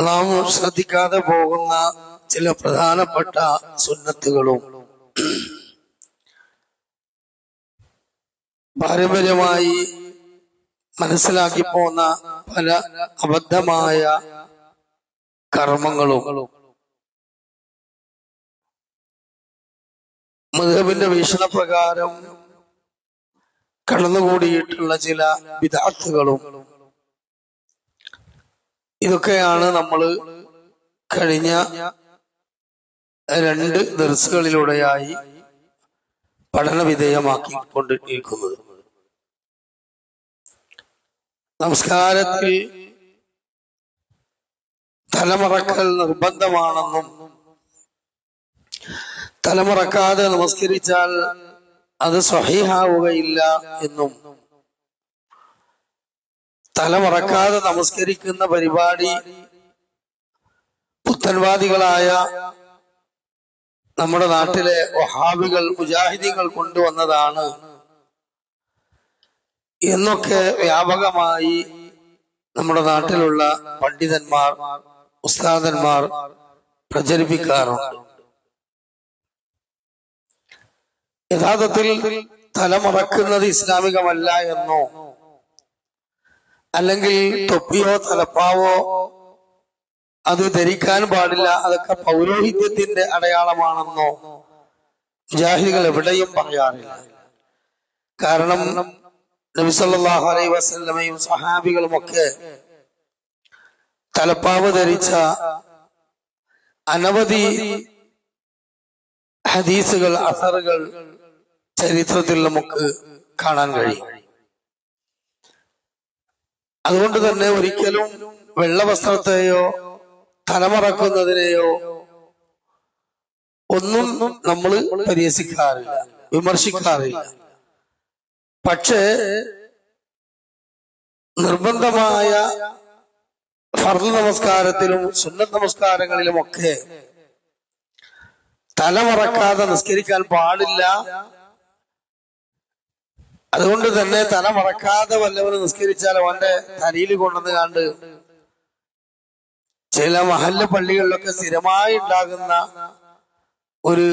നാം ശ്രദ്ധിക്കാതെ പോകുന്ന ചില പ്രധാനപ്പെട്ട സുന്നത്തുകളും പാരമ്പര്യമായി മനസ്സിലാക്കി പോന്ന പല അബദ്ധമായ കർമ്മങ്ങളും മദ്ഹബിന്റെ വീക്ഷണപ്രകാരം കടന്നുകൂടിയിട്ടുള്ള ചില ബിദ്അത്തുകളും ഇതൊക്കെയാണ് നമ്മൾ കഴിഞ്ഞ 2 ദർസുകളിലൂടെയായി പഠന വിധേയമാക്കിക്കൊണ്ടിരിക്കുന്നത്. നമസ്കാരത്തിൽ തലമറക്കൽ നിർബന്ധമാണെന്നും തലമറക്കാതെ നമസ്കരിച്ചാൽ അത് സ്വഹീഹാവുകയില്ല എന്നും തലമറക്കാതെ നമസ്കരിക്കുന്ന പരിപാടി പുത്തൻവാദികളായ നമ്മുടെ നാട്ടിലെ വഹാബികൾ മുജാഹിദീങ്ങൾ കൊണ്ടുവന്നതാണ് എന്നൊക്കെ വ്യാപകമായി നമ്മുടെ നാട്ടിലുള്ള പണ്ഡിതന്മാർ ഉസ്താദന്മാർ പ്രചരിപ്പിക്കാറുണ്ട്. യഥാർത്ഥത്തിൽ തലമറക്കുന്നത് ഇസ്ലാമികമല്ല എന്നോ അല്ലെങ്കിൽ തൊപ്പിയോ തലപ്പാവോ അത് ധരിക്കാൻ പാടില്ല, അതൊക്കെ പൗരോഹിത്യത്തിന്റെ അടയാളമാണെന്നോ മുജാഹിദുകൾ എവിടെയും പറയാറില്ല. കാരണം നബി സല്ലല്ലാഹു അലൈഹി വസല്ലമയും സഹാബികളും ഒക്കെ തലപ്പാവ് ധരിച്ച അനവധി ഹദീസുകൾ അസറുകൾ ചരിത്രത്തിൽ നമുക്ക് കാണാൻ കഴിയും. അതുകൊണ്ട് തന്നെ ഒരിക്കലും വെള്ള വസ്ത്രത്തെയോ തലമറക്കുന്നതിനെയോ ഒന്നും നമ്മൾ പരിഹസിക്കാറില്ല, വിമർശിക്കാറില്ല. പക്ഷേ നിർബന്ധമായ ഫർള് നമസ്കാരത്തിലും സുന്നത്ത് നമസ്കാരങ്ങളിലുമൊക്കെ തലമറക്കാതെ നിസ്കരിക്കാൻ പാടില്ല. അതുകൊണ്ട് തന്നെ തലമറക്കാതെ വല്ലവന് നിസ്കരിച്ചാൽ അവന്റെ തലയിൽ കൊണ്ടുവന്ന് കണ്ട് ചില മഹല്ല പള്ളികളിലൊക്കെ സ്ഥിരമായി ഉണ്ടാകുന്ന ഒരു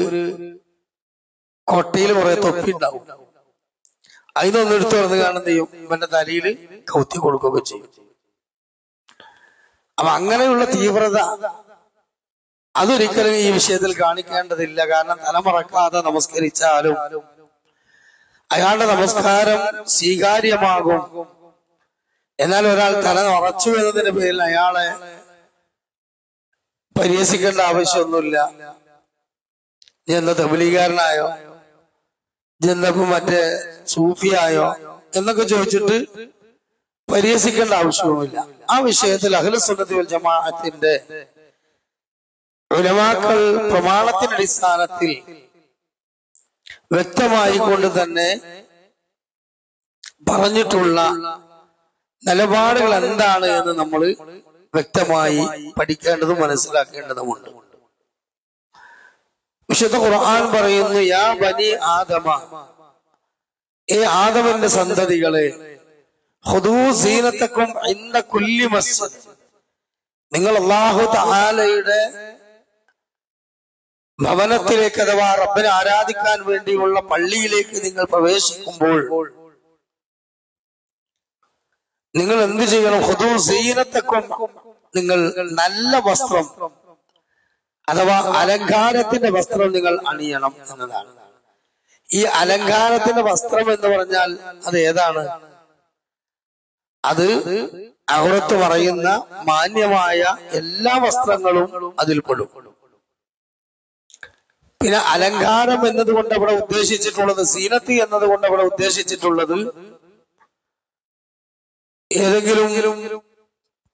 കൊട്ടയിൽ കുറെ തൊപ്പി ഉണ്ടാവും. അതിനൊന്നും എടുത്തു തുറന്ന് കാണുന്ന ഇവന്റെ തലയിൽ കൗത്തി കൊടുക്കുകയൊക്കെ ചെയ്യും. അപ്പൊ അങ്ങനെയുള്ള തീവ്രത അതൊരിക്കലും ഈ വിഷയത്തിൽ കാണിക്കേണ്ടതില്ല. കാരണം തലമറക്കാതെ നമസ്കരിച്ചാലും അയാളുടെ നമസ്കാരം സ്വീകാര്യമാകും. എന്നാൽ ഒരാൾ തല മറച്ചു എന്നതിന്റെ പേരിൽ അയാളെ പരിഹസിക്കേണ്ട ആവശ്യമൊന്നുമില്ല. എന്താ തബ്ലീഗുകാരനായോ, ജന്തപ്പോ മറ്റേ സൂഫിയായോ എന്നൊക്കെ ചോദിച്ചിട്ട് പരിഹസിക്കേണ്ട ആവശ്യവുമില്ല. ആ വിഷയത്തിൽ അഹ്ലു സുന്നത്തി വൽ ജമാഅത്തിന്റെ ഉലമാക്കൾ പ്രമാണത്തിന്റെ അടിസ്ഥാനത്തിൽ വ്യക്തമായി കൊണ്ട് തന്നെ പറഞ്ഞിട്ടുള്ള നിലപാടുകൾ എന്താണ് എന്ന് നമ്മൾ വ്യക്തമായി പഠിക്കേണ്ടതും മനസ്സിലാക്കേണ്ടതുമുണ്ട്. വിശുദ്ധ ഖുർആൻ പറയുന്നു, യാ ബനി ആദമ, ആദമിന്റെ സന്തതികളെ, ഖുദൂ സീനത്തക്കും ഇൻദ കുല്ലി മസ്ജിദ്, നിങ്ങൾ അല്ലാഹു തആലയുടെ ഭവനത്തിലേക്ക് അഥവാ റബ്ബിനെ ആരാധിക്കാൻ വേണ്ടിയുള്ള പള്ളിയിലേക്ക് നിങ്ങൾ പ്രവേശിക്കുമ്പോൾ നിങ്ങൾ എന്ത് ചെയ്യണം? ഖുദൂ സീനത്തക്കും, നിങ്ങൾ നല്ല വസ്ത്രം അഥവാ അലങ്കാരത്തിന്റെ വസ്ത്രം നിങ്ങൾ അണിയണം എന്നതാണ്. ഈ അലങ്കാരത്തിന്റെ വസ്ത്രം എന്ന് പറഞ്ഞാൽ അത് ഏതാണ്? അത് ഔറത്ത് പറയുന്ന മാന്യമായ എല്ലാ വസ്ത്രങ്ങളും അതിൽ പെടും. പിന്നെ അലങ്കാരം എന്നതുകൊണ്ട് അവിടെ ഉദ്ദേശിച്ചിട്ടുള്ളത്, സീനത്ത് എന്നതുകൊണ്ട് അവിടെ ഉദ്ദേശിച്ചിട്ടുള്ളത് ഏതെങ്കിലും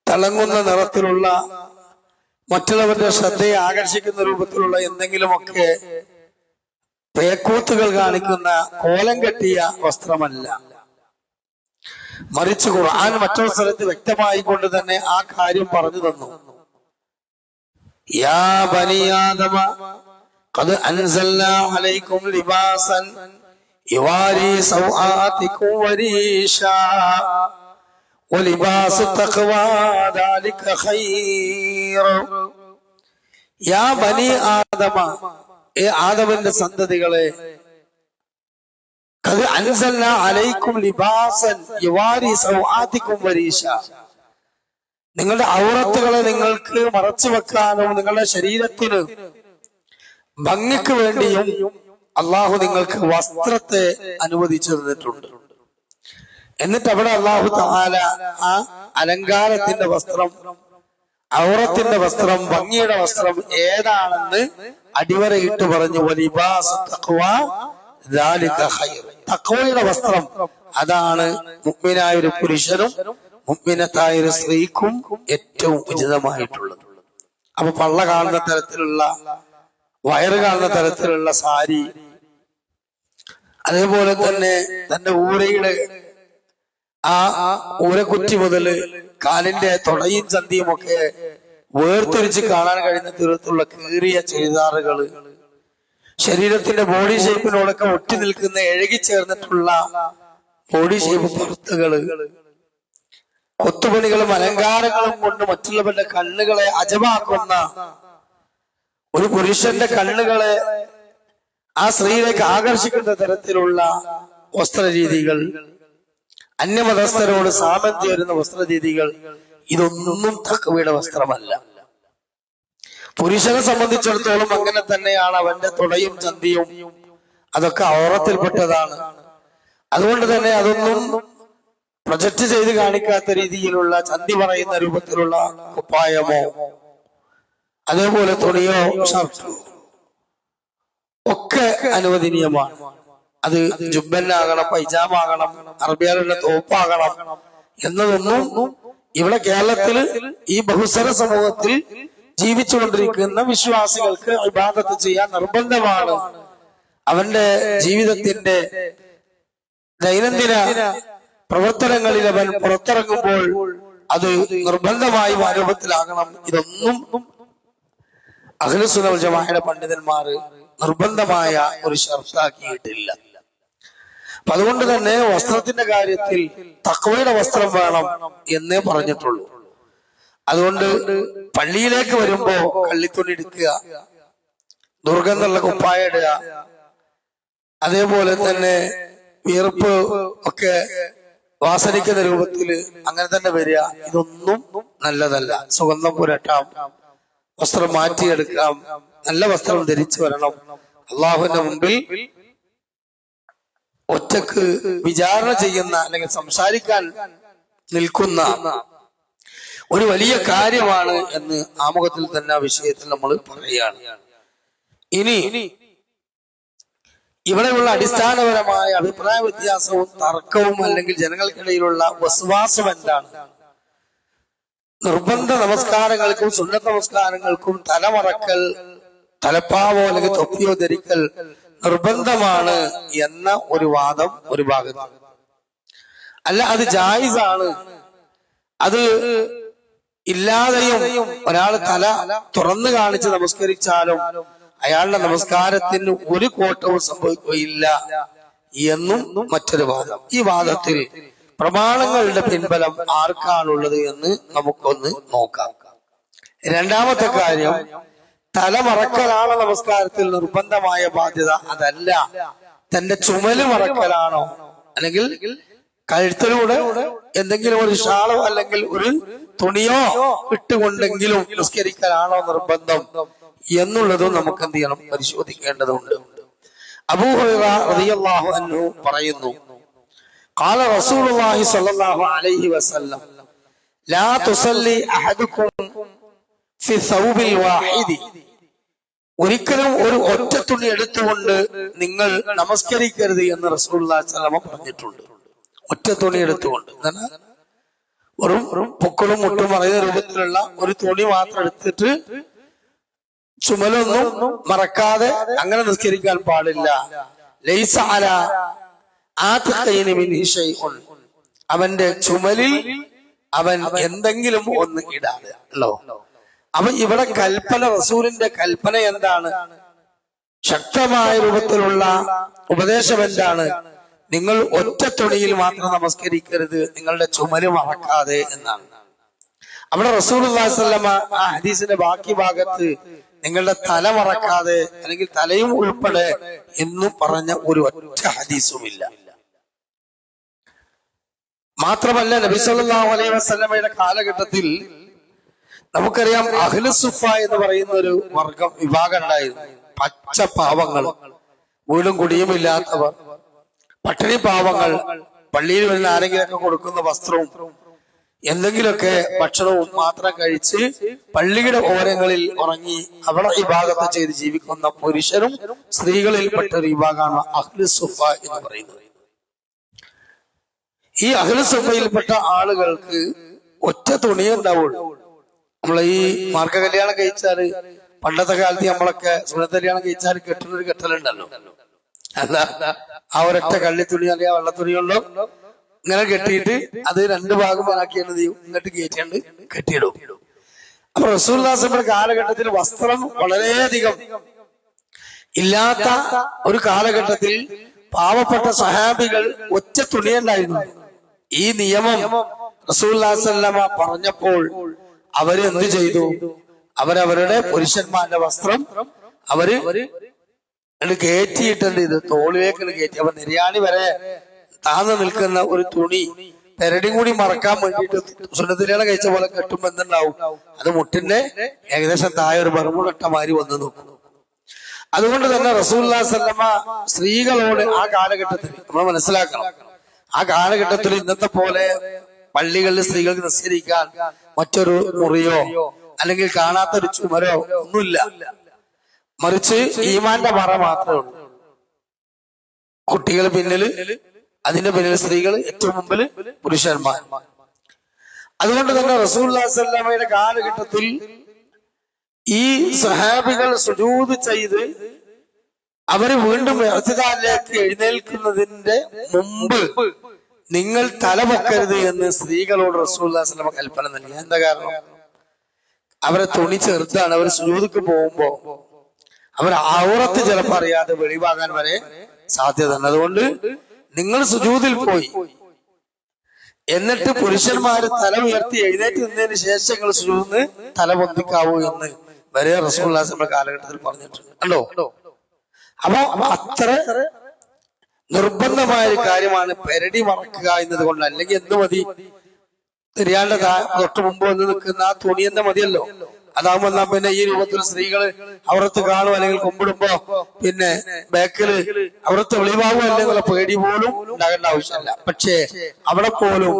തിളങ്ങുന്ന നിറത്തിലുള്ള മറ്റുള്ളവരുടെ ശ്രദ്ധയെ ആകർഷിക്കുന്ന രൂപത്തിലുള്ള എന്തെങ്കിലുമൊക്കെ പേക്കൂത്തുകൾ കാണിക്കുന്ന കോലം കെട്ടിയ വസ്ത്രമല്ല. മറിച്ച് ഖുർആൻ മറ്റൊരു സ്ഥലത്ത് വ്യക്തമായി കൊണ്ട് തന്നെ ആ കാര്യം പറഞ്ഞു തന്നു. യാ ബനി ആദമ ഖദ് അൻസൽനാ അലൈക്കും ലിബാസൻ യുവാരി സൗആതികും വരീഷാ വലിബാസു തഖ്വാ ദാലിക ഖൈർ. യാ ബനി ആദമ, ആദമിന്റെ സന്തതികളെ, ഖദ് അൻസൽനാ അലൈക്കും ലിബാസൻ യുവാരി സൗആതികും വരീശ. നിങ്ങളുടെ ഔറത്തുകളെ നിങ്ങൾക്ക് മറച്ചു വെക്കാനും നിങ്ങളുടെ ശരീരത്തിന് ഭംഗിക്ക് വേണ്ടിയും അള്ളാഹു നിങ്ങൾക്ക് വസ്ത്രത്തെ അനുവദിച്ചു തന്നിട്ടുണ്ട്. എന്നിട്ട് അവിടെ അള്ളാഹു തആല ആ അലങ്കാരത്തിന്റെ വസ്ത്രം, ഔറത്തിന്റെ വസ്ത്രം, ഭംഗിയുടെ വസ്ത്രം ഏതാണെന്ന് അടിവരയിട്ട് പറഞ്ഞു. വലിബാസു തഖ്വാ ദാലിക ഖൈർ. തഖ്വയുടെ വസ്ത്രം അതാണ് മുഅ്മിനായ ഒരു പുരുഷനും മുഅ്മിനത്തായ ഒരു സ്ത്രീക്കും ഏറ്റവും ഉചിതമായിട്ടുള്ളത്. അപ്പൊ പള്ള കാണുന്ന തരത്തിലുള്ള, വയറ് കാണുന്ന തരത്തിലുള്ള സാരി, അതേപോലെ തന്നെ തന്റെ ഊരയുടെ ആ ഊരക്കുറ്റി മുതൽ കാലിന്റെ തൊടയും ചന്തിയും ഒക്കെ വേർതിരിച്ച് കാണാൻ കഴിയുന്ന തരത്തിലുള്ള കീറിയ ചുരിദാറുകള്, ശരീരത്തിന്റെ ബോഡി ഷേപ്പിനോടൊക്കെ ഒട്ടി നിൽക്കുന്ന എഴുകിച്ചേർന്നിട്ടുള്ള ബോഡി ഷേപ്പ് പുറത്തുകള്, കൊത്തുപണികളും അലങ്കാരങ്ങളും കൊണ്ട് മറ്റുള്ളവരുടെ കണ്ണുകളെ അജമാക്കുന്ന, ഒരു പുരുഷന്റെ കണ്ണുകളെ ആ സ്ത്രീയിലേക്ക് ആകർഷിക്കുന്ന തരത്തിലുള്ള വസ്ത്രരീതികൾ, അന്യമതസ്ഥരോട് സാമന്തി വരുന്ന വസ്ത്രരീതികൾ, ഇതൊന്നും തഖ്വയുടെ വസ്ത്രമല്ല. പുരുഷനെ സംബന്ധിച്ചിടത്തോളം അങ്ങനെ തന്നെയാണ്. അവന്റെ തുടയും ചന്തിയും അതൊക്കെ ഔറത്തിൽപ്പെട്ടതാണ്. അതുകൊണ്ട് തന്നെ അതൊന്നും പ്രൊജക്ട് ചെയ്ത് കാണിക്കാത്ത രീതിയിലുള്ള, ചന്തി പറയുന്ന രൂപത്തിലുള്ള കുപ്പായമോ അതേപോലെ തുണിയോ ഷർട്ടോ ഒക്കെ അനുവദനീയമാണ്. അത് ജുബ്ബന്നാകണം, പൈജാമാകണം, അറബിയാലുള്ള തോപ്പാകണം എന്നതൊന്നും ഇവിടെ കേരളത്തിൽ ഈ ബഹുസ്വര സമൂഹത്തിൽ ജീവിച്ചുകൊണ്ടിരിക്കുന്ന വിശ്വാസികൾക്ക് ഇബാദത്ത് ചെയ്യാൻ നിർബന്ധമാണ്. അവന്റെ ജീവിതത്തിന്റെ ദൈനംദിന പ്രവർത്തനങ്ങളിൽ അവൻ പുറത്തിറങ്ങുമ്പോൾ അത് നിർബന്ധമായും ആരോപത്തിലാകണം. ഇതൊന്നും അഹ്ലുസുന്നത്ത് വൽ ജമാഅയുടെ പണ്ഡിതന്മാർ നിർബന്ധമായ ഒരു ഷർത്താക്കിയിട്ടില്ല. അപ്പൊ അതുകൊണ്ട് തന്നെ വസ്ത്രത്തിന്റെ കാര്യത്തിൽ തഖ്വയുടെ വസ്ത്രം വേണം എന്നേ പറഞ്ഞിട്ടുള്ളൂ. അതുകൊണ്ട് പള്ളിയിലേക്ക് വരുമ്പോ കള്ളിത്തുണി എടുക്കുക, ദുർഗന്ധമുള്ള കുപ്പായ ഇടുക, അതേപോലെ തന്നെ വിയർപ്പ് ഒക്കെ വാസനിക്കുന്ന രൂപത്തില് അങ്ങനെ തന്നെ വരിക, ഇതൊന്നും നല്ലതല്ല. സുഗന്ധം പുരട്ടാം, വസ്ത്രം മാറ്റിയെടുക്കാം, നല്ല വസ്ത്രം ധരിച്ചു വരണം. അള്ളാഹുവിന്റെ മുമ്പിൽ ഒറ്റക്ക് വിചാരണ ചെയ്യുന്ന അല്ലെങ്കിൽ സംസാരിക്കാൻ നിൽക്കുന്ന ഒരു വലിയ കാര്യമാണ് എന്ന് ആമുഖത്തിൽ തന്നെ ആ വിഷയത്തിൽ നമ്മൾ പറയുകയാണ്. ഇനി ഇവിടെയുള്ള അടിസ്ഥാനപരമായ അഭിപ്രായ വ്യത്യാസവും തർക്കവും അല്ലെങ്കിൽ ജനങ്ങൾക്കിടയിലുള്ള വസ്വാസം എന്താണ്? നിർബന്ധ നമസ്കാരങ്ങൾക്കും സുന്നത്ത് നമസ്കാരങ്ങൾക്കും തലമറക്കൽ, തലപ്പാവോ അല്ലെങ്കിൽ തൊപ്പിയോ ധരിക്കൽ നിർബന്ധമാണ് എന്ന ഒരു വാദം ഒരു ഭാഗത്ത്. അല്ല, അത് ജായിസാണ്, അത് ഇല്ലാതെയും ഒരാൾ തല തുറന്നു കാണിച്ച് നമസ്കരിച്ചാലും അയാളുടെ നമസ്കാരത്തിന് ഒരു കോട്ടവും സംഭവിക്കുകയില്ല എന്നും മറ്റൊരു വാദം. ഈ വാദത്തിൽ പ്രമാണങ്ങളുടെ പിൻബലം ആർക്കാണുള്ളത് എന്ന് നമുക്കൊന്ന് നോക്കാം. രണ്ടാമത്തെ കാര്യം, തലമറക്കലാണോ നമസ്കാരത്തിൽ നിർബന്ധമായ ബാധ്യത? അതല്ല. തന്റെ ചുമല് മറക്കലാണോ, അല്ലെങ്കിൽ കഴുത്തിലൂടെ എന്തെങ്കിലും ഒരു ഷാളോ അല്ലെങ്കിൽ ഒരു തുണിയോ ഇട്ടുകൊണ്ടെങ്കിലും നിസ്കരിക്കലാണോ നിർബന്ധം എന്നുള്ളതും നമുക്ക് എന്ത് ചെയ്യണം, പരിശോധിക്കേണ്ടതുണ്ട്. അബൂ ഹുറൈറ റളിയല്ലാഹു അൻഹു പറയുന്നു, ഖാല റസൂലുള്ളാഹി സ്വല്ലല്ലാഹു അലൈഹി വസല്ലം ലാ തുസല്ലി അഹദുക്കും ഫി സൗബിൽ വാഹിദി. ഒരിക്കലും ഒരു ഒറ്റ തുണി എടുത്തുകൊണ്ട് നിങ്ങൾ നമസ്കരിക്കരുത് എന്ന് റസൂലുള്ളാഹി സ്വല്ലല്ലാഹു അലൈഹി വസല്ലം പറഞ്ഞിട്ടുണ്ട്. ഒറ്റ തുണി എടുത്തുകൊണ്ട്, വെറും പൊക്കളും മുട്ടും പറയുന്ന രൂപത്തിലുള്ള ഒരു തുണി മാത്രം എടുത്തിട്ട് ചുമലൊന്നും മറക്കാതെ അങ്ങനെ നിസ്കരിക്കാൻ പാടില്ല. ലൈസ അലാ ആതിഖൈനി മിൻഹി ശൈഉൻ. അവന്റെ ചുമലിൽ അവൻ എന്തെങ്കിലും ഒന്ന് ഇടാണല്ലോ. അപ്പൊ ഇവിടെ കൽപ്പന, റസൂലിന്റെ കൽപ്പന എന്താണ്? ശക്തമായ രൂപത്തിലുള്ള ഉപദേശം എന്താണ്? നിങ്ങൾ ഒറ്റ തുണിയിൽ മാത്രം നമസ്കരിക്കരുത്, നിങ്ങളുടെ ചുമല് മറക്കാതെ എന്നാണ്. അവിടെ റസൂലുള്ളാഹി സ്വല്ലല്ലാഹു അലൈഹി വസല്ലം ആ ഹദീസിന്റെ ബാക്കി ഭാഗത്ത് നിങ്ങളുടെ തല മറക്കാതെ അല്ലെങ്കിൽ തലയും ഉൾപ്പെടെ എന്നും പറഞ്ഞ ഒരു ഒറ്റ ഹദീസുമില്ല. മാത്രമല്ല നബി സല്ലല്ലാഹു അലൈഹി വസല്ലമയുടെ കാലഘട്ടത്തിൽ നമുക്കറിയാം അഹ്ലു സുഫ എന്ന് പറയുന്ന ഒരു വിഭാഗം ഉണ്ടായിരുന്നു. പച്ച പാവങ്ങൾ, വീടും കുടിയും ഇല്ലാത്തവർ, പട്ടിണി പാവങ്ങൾ, പള്ളിയിൽ വരുന്ന ആരെങ്കിലൊക്കെ കൊടുക്കുന്ന വസ്ത്രവും എന്തെങ്കിലുമൊക്കെ ഭക്ഷണവും മാത്രം കഴിച്ച് പള്ളിയുടെ ഓരങ്ങളിൽ ഉറങ്ങി അവിടെ വിഭാഗത്തെ ചെയ്ത് ജീവിക്കുന്ന പുരുഷരും സ്ത്രീകളിൽപ്പെട്ട ഒരു വിഭാഗമാണ് അഹ്ലു സുഫ എന്ന് പറയുന്നത്. ഈ അഹ്ലു സുഫയിൽപ്പെട്ട ആളുകൾക്ക് ഒറ്റ തുണിയേ ഉണ്ടാവുള്ളൂ. നമ്മളെ ഈ മാർഗ കല്യാണം കഴിച്ചാല് പണ്ടത്തെ കാലത്ത് നമ്മളൊക്കെ സുന്നത്ത് കല്യാണം കഴിച്ചാൽ കെട്ടുന്നൊരു കെട്ടലുണ്ടല്ലോ, അല്ല ആ ഒരൊറ്റ കള്ളിത്തുണി അല്ലെങ്കിൽ ആ വെള്ളത്തുണിയുണ്ടോ ഇങ്ങനെ കെട്ടിയിട്ട് അത് രണ്ട് ഭാഗം ആക്കിയാണ് ഇങ്ങോട്ട് കയറ്റിയാണ്ട് കെട്ടിയിടും. അപ്പൊ റസൂലുള്ളാഹി സ്വല്ലല്ലാഹു അലൈഹി വസല്ലം കാലഘട്ടത്തിൽ വസ്ത്രം വളരെയധികം ഇല്ലാത്ത ഒരു കാലഘട്ടത്തിൽ പാവപ്പെട്ട സഹാബികൾ ഒറ്റ തുണിയുണ്ടായിരുന്നു. ഈ നിയമം റസൂലുള്ളാഹി സ്വല്ലല്ലാഹു അലൈഹി വസല്ലം പറഞ്ഞപ്പോൾ അവര് എന്ത് ചെയ്തു? അവരവരുടെ പുരുഷന്മാരുടെ വസ്ത്രം അവര് കയറ്റിയിട്ടുണ്ട്, ഇത് തോളിലേക്ക് കയറ്റി. അപ്പൊ നിര്യാണി വരെ താന്ന് നിൽക്കുന്ന ഒരു തുണി പെരടി കൂടി മറക്കാൻ വേണ്ടിയിട്ട് സുന്നത്തിലാണ് കഴിച്ച പോലെ കെട്ടുമ്പോ എന്തുണ്ടാവും? അത് മുട്ടിന്റെ ഏകദേശം താഴെ ഒരു ബർമുടട്ടമാരി വന്നു നോക്കും. അതുകൊണ്ട് തന്നെ റസൂലുള്ളാഹി സ്വല്ലല്ലാഹു അലൈഹി വസല്ലം സ്ത്രീകളോട് ആ കാലഘട്ടത്തിൽ നമ്മൾ മനസ്സിലാക്കണം, ആ കാലഘട്ടത്തിൽ ഇന്നത്തെ പോലെ പള്ളികളിൽ സ്ത്രീകൾക്ക് നിസ്കരിക്കാൻ മറ്റൊരു മുറിയോ അല്ലെങ്കിൽ കാണാത്തൊരു ചുമരോ ഒന്നുമില്ല. മറിച്ച് ഈമാന്റെ മറ മാത്രമേ ഉള്ളൂ. കുട്ടികൾ പിന്നില്, അതിന്റെ പിന്നിൽ സ്ത്രീകൾ, ഏറ്റവും മുമ്പിൽ പുരുഷന്മാർ. അതുകൊണ്ട് തന്നെ റസൂലുള്ളാഹി സ്വല്ലല്ലാഹു അലൈഹി വസല്ലമയുടെ കാലഘട്ടത്തിൽ ഈ സഹാബികൾ സുജൂദ് ചെയ്ത് അവര് വീണ്ടും ഇഅ്തിദാലിലേക്ക് എഴുന്നേൽക്കുന്നതിന്റെ മുമ്പ് നിങ്ങൾ തല പൊക്കരുത് എന്ന് സ്ത്രീകളോട് റസൂലുള്ളാഹി സ്വല്ലല്ലാഹു അലൈഹി വസല്ലം കൽപ്പന നൽകി. എന്താ കാരണം? അവരെ തുണി ചെറുതാണ്. അവർ സുജൂദിക്ക് പോകുമ്പോ അവർ ഔറത്ത് ചിലപ്പോൾ അറിയാതെ വെളിവാകാൻ വരെ സാധ്യത ഉണ്ട്. അതുകൊണ്ട് നിങ്ങൾ സുജൂദിൽ പോയി എന്നിട്ട് പുരുഷന്മാര് തല ഉയർത്തി എഴുന്നേറ്റ് നിന്നതിന് ശേഷം നിങ്ങൾ സുജൂദിന് തല പൊന്തിക്കാവൂ എന്ന് വരെ റസൂലുള്ളാഹി സ്വല്ലല്ലാഹു അലൈഹി വസല്ലം കാലഘട്ടത്തിൽ പറഞ്ഞിട്ടുണ്ട്. കണ്ടോ? അപ്പൊ അത്ര നിർബന്ധമായ ഒരു കാര്യമാണ് പെരടി മറക്കുക എന്നത് കൊണ്ട്. അല്ലെങ്കിൽ എന്ത് മതി? തിരിയാണ്ട് തൊട്ട് മുമ്പ് വന്ന് നിൽക്കുന്ന ആ തുണി തന്നെ മതിയല്ലോ. അതാകുമ്പോ എന്നാ പിന്നെ ഈ രൂപത്തിൽ സ്ത്രീകള് അവിടത്ത് കാണും, അല്ലെങ്കിൽ കുമ്പിടുമ്പോ പിന്നെ ബാക്കില് അവിടത്ത് വെളിവാകും അല്ലെന്നുള്ള പേടി പോലും ഉണ്ടാകേണ്ട ആവശ്യമില്ല. പക്ഷേ അവിടെ പോലും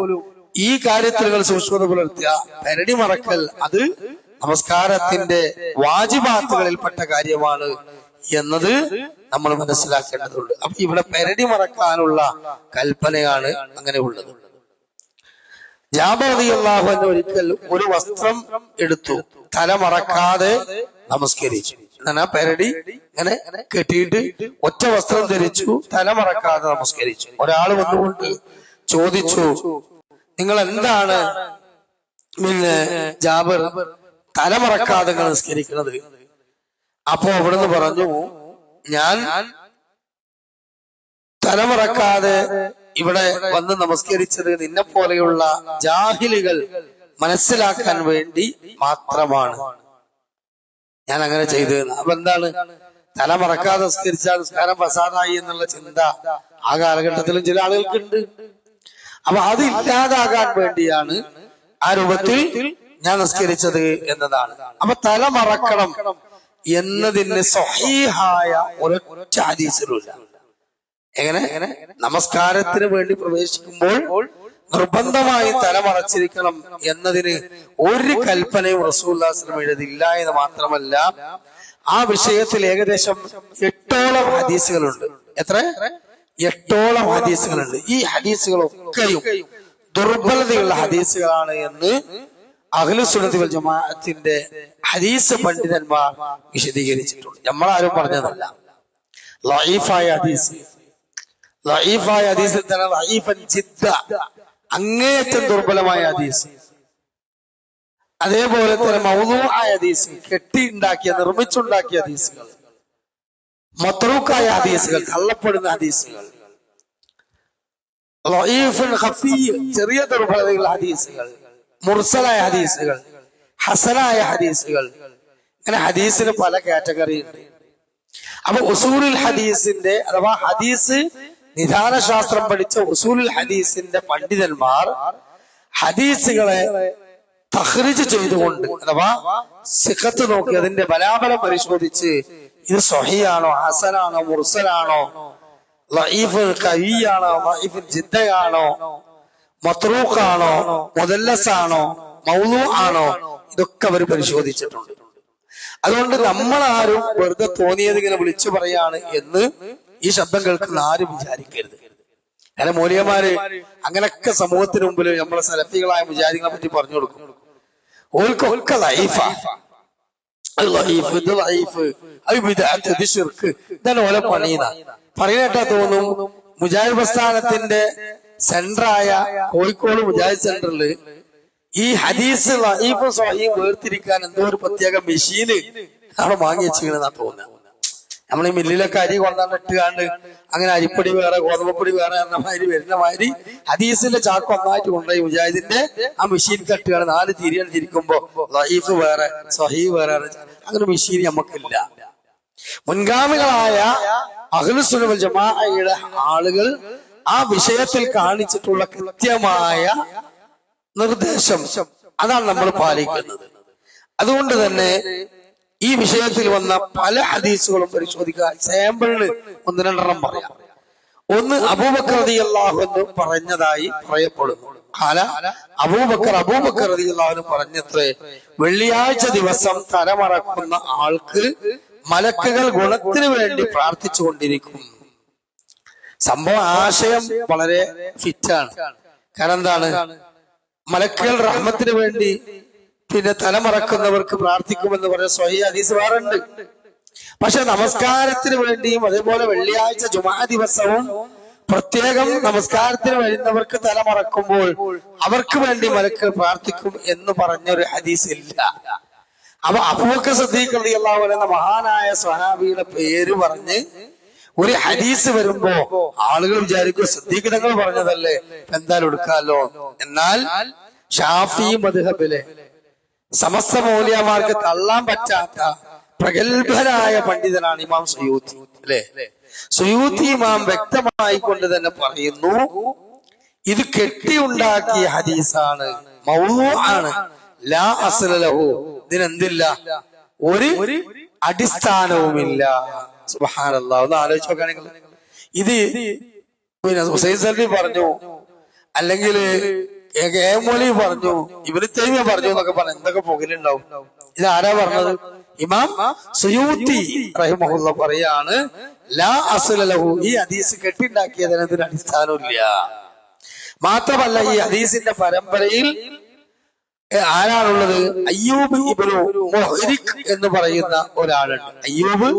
ഈ കാര്യത്തിൽ നിങ്ങൾ സൂക്ഷ്മത പുലർത്തുക. പെരടി മറക്കൽ അത് നമസ്കാരത്തിന്റെ വാജിബാത്തുകളിൽപ്പെട്ട കാര്യമാണ് എന്നത് നമ്മൾ മനസ്സിലാക്കേണ്ടതുണ്ട്. അപ്പൊ ഇവിടെ പെരടി മറക്കാനുള്ള കൽപ്പനയാണ് അങ്ങനെ ഉള്ളത്. ജാബിർ റളിയല്ലാഹു അൻഹു ഒരിക്കൽ ഒരു വസ്ത്രം എടുത്തു, തല മറക്കാതെ നമസ്കരിച്ചു. എന്നാ പെരടി ഇങ്ങനെ കെട്ടിയിട്ട് ഒറ്റ വസ്ത്രം ധരിച്ചു, തല മറക്കാതെ നമസ്കരിച്ചു. ഒരാൾ വന്നുകൊണ്ട് ചോദിച്ചു, നിങ്ങൾ എന്താണ് പിന്നെ ജാബിർ തല മറക്കാതെ നമസ്കരിക്കുന്നത്? അപ്പോ അവിടുന്ന് പറഞ്ഞു, ഞാൻ തലമറക്കാതെ ഇവിടെ വന്ന് നമസ്കരിച്ചത് നിന്നെ പോലെയുള്ള ജാഹിലുകൾ മനസ്സിലാക്കാൻ വേണ്ടി മാത്രമാണ് ഞാൻ അങ്ങനെ ചെയ്തത്. അപ്പൊ എന്താണ്? തലമറക്കാതെ നമസ്കരിച്ചാൽ നിസ്കാരം ഫസാദായി എന്നുള്ള ചിന്ത ആ കാലഘട്ടത്തിലും ചില ആളുകൾക്കുണ്ട്. അപ്പൊ അത് ഇല്ലാതാകാൻ വേണ്ടിയാണ് ആ രൂപത്തിൽ ഞാൻ നിസ്കരിച്ചത് എന്നതാണ്. അപ്പൊ തലമറക്കണം എന്നതിന് സ്വഹീഹായ ഒരൊറ്റ ഹദീസിലുമില്ല. എങ്ങനെ? നമസ്കാരത്തിന് വേണ്ടി പ്രവേശിക്കുമ്പോൾ നിർബന്ധമായി തലമറച്ചിരിക്കണം എന്നതിന് ഒരു കൽപ്പനയും റസൂലുള്ളാഹി സ്വല്ലല്ലാഹു അലൈഹി വസല്ലം എഴുതില്ല എന്ന് മാത്രമല്ല, ആ വിഷയത്തിൽ ഏകദേശം 8ഓളം ഹദീസുകളുണ്ട്. എത്ര? 8ഓളം ഹദീസുകളുണ്ട്. ഈ ഹദീസുകളൊക്കെയും ദുർബലതയുള്ള ഹദീസുകളാണ് എന്ന് അഹ്ലുസുന്നത്തി വൽ ജമാഅത്തിന്റെ ഹദീസ് പണ്ഡിതന്മാർ വിശദീകരിച്ചിട്ടുണ്ട്. നമ്മളാരും പറഞ്ഞതല്ല. ലഈഫായ ഹദീസിൽ തന്നെ ലഈഫൻ ജിദ്ദ, അങ്ങേയറ്റം ദുർബലമായ ഹദീസ്. അതേപോലെ തന്നെ മൗദൂആയ ഹദീസ്, കെട്ടിയുണ്ടാക്കിയ നിർമ്മിച്ചുണ്ടാക്കിയ ഹദീസുകൾ, മത്റൂക്കായ ഹദീസുകൾ, തള്ളപ്പെടുന്ന ഹദീസുകൾ, ലഈഫുൻ ഖഫീ ചെറിയ ദുർബലതയുള്ള ഹദീസുകൾ, മുർസലായ ഹദീസുകൾ, ഹസനായ ഹദീസുകൾ, ഇങ്ങനെ ഹദീസിന് പല കാറ്റഗറി ഉണ്ട്. അപ്പൊ ഉസൂലുൽ ഹദീസിന്റെ അഥവാ ഹദീസ് നിദാന ശാസ്ത്രം പഠിച്ച ഉസൂലുൽ ഹദീസിന്റെ പണ്ഡിതന്മാർ ഹദീസുകളെ തഖ്രീജ് ചെയ്തുകൊണ്ട് അഥവാ സിഖത്ത് നോക്കി അതിന്റെ ബലാബലം പരിശോധിച്ച് ഇത് സ്വഹീഹാണോ, ഹസനാണോ, മുർസലാണോ, ലഈഫ് ഖവിയാണോ, ലഈഫ് ജിദ്ദയാണോ, മത്രൂഖാണോ, മുദല്ലസാണോ, മൗലൂ ആണോ, ഇതൊക്കെ അവർ പരിശോധിച്ചിട്ടുണ്ട്. അതുകൊണ്ട് നമ്മളാരും വെറുതെ തോന്നിയത് ഇങ്ങനെ വിളിച്ചു പറയാണ് എന്ന് ഈ ശബ്ദം കേൾക്കുന്ന ആരും വിചാരിക്കരുത്. കാരണം മൗലിയമാര് അങ്ങനൊക്കെ സമൂഹത്തിന് മുമ്പിൽ നമ്മളെ സലഫികളായ മുജാഹിദികളെ പറ്റി പറഞ്ഞു കൊടുക്കും. ഓൽക്കൊക്കെ ലഈഫാ, ഇതാണ് ഓലെ പണിയുന്ന പറയുന്നേട്ടാ തോന്നും. മുജാഹിദ് പ്രസ്ഥാനത്തിന്റെ സെന്ററായ കോഴിക്കോട് മുജാഹിദ് സെന്ററിൽ ഈ ഹദീസ് ലഈഫും സ്വഹീഹും വേർതിരിക്കാൻ എന്തോ ഒരു പ്രത്യേക മെഷീന് അവിടെ വാങ്ങി വെച്ചിരുന്നാ തോന്നുക. നമ്മൾ ഈ മില്ലിലൊക്കെ അരി കൊണ്ടാണ്ട് ഇട്ടുകാണ്ട് അങ്ങനെ അരിപ്പൊടി വേറെ ഗോതമ്പൊടി വേറെ എന്ന മാതിരി വരുന്ന മാതിരി ഹദീസിന്റെ ചാക്ക് ഒന്നായിട്ട് കൊണ്ടുപോയി മുജാഹിദിന്റെ ആ മെഷീൻ കെട്ടുകയാണ്. 4 തിരികൾ തിരിക്കുമ്പോ ലഈഫ് വേറെ സ്വഹീഹ് വേറെ, അങ്ങനെ മെഷീൻ നമുക്കില്ല. മുൻഗാമികളായ അഹ്ലുസ് സുന്നത്ത് വൽ ജമാഅയുടെ ആളുകൾ ആ വിഷയത്തിൽ കാണിച്ചിട്ടുള്ള കൃത്യമായ നിർദ്ദേശം അതാണ് നമ്മൾ പാലിക്കുന്നത്. അതുകൊണ്ട് തന്നെ ഈ വിഷയത്തിൽ വന്ന പല ഹദീസുകളും പരിശോധിക്കുക. സാമ്പിളിന് 1-2 പറയാം. ഒന്ന് അബൂബക്കർ റളിയല്ലാഹു അൻഹു പറഞ്ഞതായി പറയപ്പെടുന്നു. അബൂബക്കർ റളിയല്ലാഹു അൻഹു പറഞ്ഞത്രേ, വെള്ളിയാഴ്ച ദിവസം തലമറക്കുന്ന ആൾക്ക് മലക്കുകൾ ഗുണത്തിന് വേണ്ടി പ്രാർത്ഥിച്ചു കൊണ്ടിരിക്കും. സംഭവം ആശയം വളരെ ഫിറ്റാണ്. കാരണം എന്താണ്, മലക്കുകൾ റഹ്മത്തിന് വേണ്ടി പിന്നെ തലമറക്കുന്നവർക്ക് പ്രാർത്ഥിക്കുമെന്ന് പറഞ്ഞ സ്വഹീഹ് ഹദീസ് വേറുണ്ട്. പക്ഷെ നമസ്കാരത്തിന് വേണ്ടിയും അതേപോലെ വെള്ളിയാഴ്ച ജുമാ ദിവസവും പ്രത്യേകം നമസ്കാരത്തിന് വരുന്നവർക്ക് തലമറക്കുമ്പോൾ അവർക്ക് വേണ്ടി മലക്കുകൾ പ്രാർത്ഥിക്കും എന്ന് പറഞ്ഞൊരു ഹദീസ് ഇല്ല. അപ്പൊ അബൂബക്കർ സിദ്ദീഖ് റളിയല്ലാഹു അൻഹു എന്ന മഹാനായ സ്വഹാബിയുടെ പേര് പറഞ്ഞ് ഒരു ഹദീസ് വരുമ്പോ ആളുകൾ വിചാരിക്കും സിദ്ദീഖ് തങ്ങൾ പറഞ്ഞതല്ലേ, എന്തായാലും എടുക്കാമല്ലോ. എന്നാൽ ഷാഫി മദ്ഹബിലെ സമസ്ത മൗലിയമാർക്ക് തള്ളാൻ പറ്റാത്ത പ്രഗത്ഭനായ പണ്ഡിതനാണ് ഇമാം സുയൂത്തി അല്ലെ. സുയൂത്തി ഇമാം വ്യക്തമായി കൊണ്ട് തന്നെ പറയുന്നു, ഇത് കെട്ടിയുണ്ടാക്കിയ ഹദീസാണ്, മൗളൂ ആണ്, ലാ അസ്ല ലഹു, ഇതിനെന്തില്ല, ഒരു അടിസ്ഥാനവുമില്ല. സുബ്ഹാനല്ലാഹ്, ഒന്ന് ആലോചിച്ച് നോക്കുകയാണെങ്കിൽ ഇത് പിന്നെ ഹുസൈൻ സല്ലി പറഞ്ഞു, അല്ലെങ്കിൽ മൗലവി പറഞ്ഞു, ഇബ്നു തൈമിയ്യ പറഞ്ഞു എന്നൊക്കെ പറഞ്ഞു എന്തൊക്കെ പുകലുണ്ടാവും. ഇത് ആരാ പറഞ്ഞത്? ഇമാം സുയൂത്തി റഹിമഹുല്ലാ പറയാണ്, ലാ അസ്ല ലഹു, ഈ ഹദീസ് കെട്ടിണ്ടാക്കിയതിന് അതിന് അടിസ്ഥാനമില്ല. മാത്രമല്ല ഈ ഹദീസിന്റെ പരമ്പരയിൽ ആരാണുള്ളത്? അയ്യൂബ് ഇബ്നു മുഹരിഖ് എന്ന് പറയുന്ന ഒരാളുണ്ട്. അയ്യൂബ്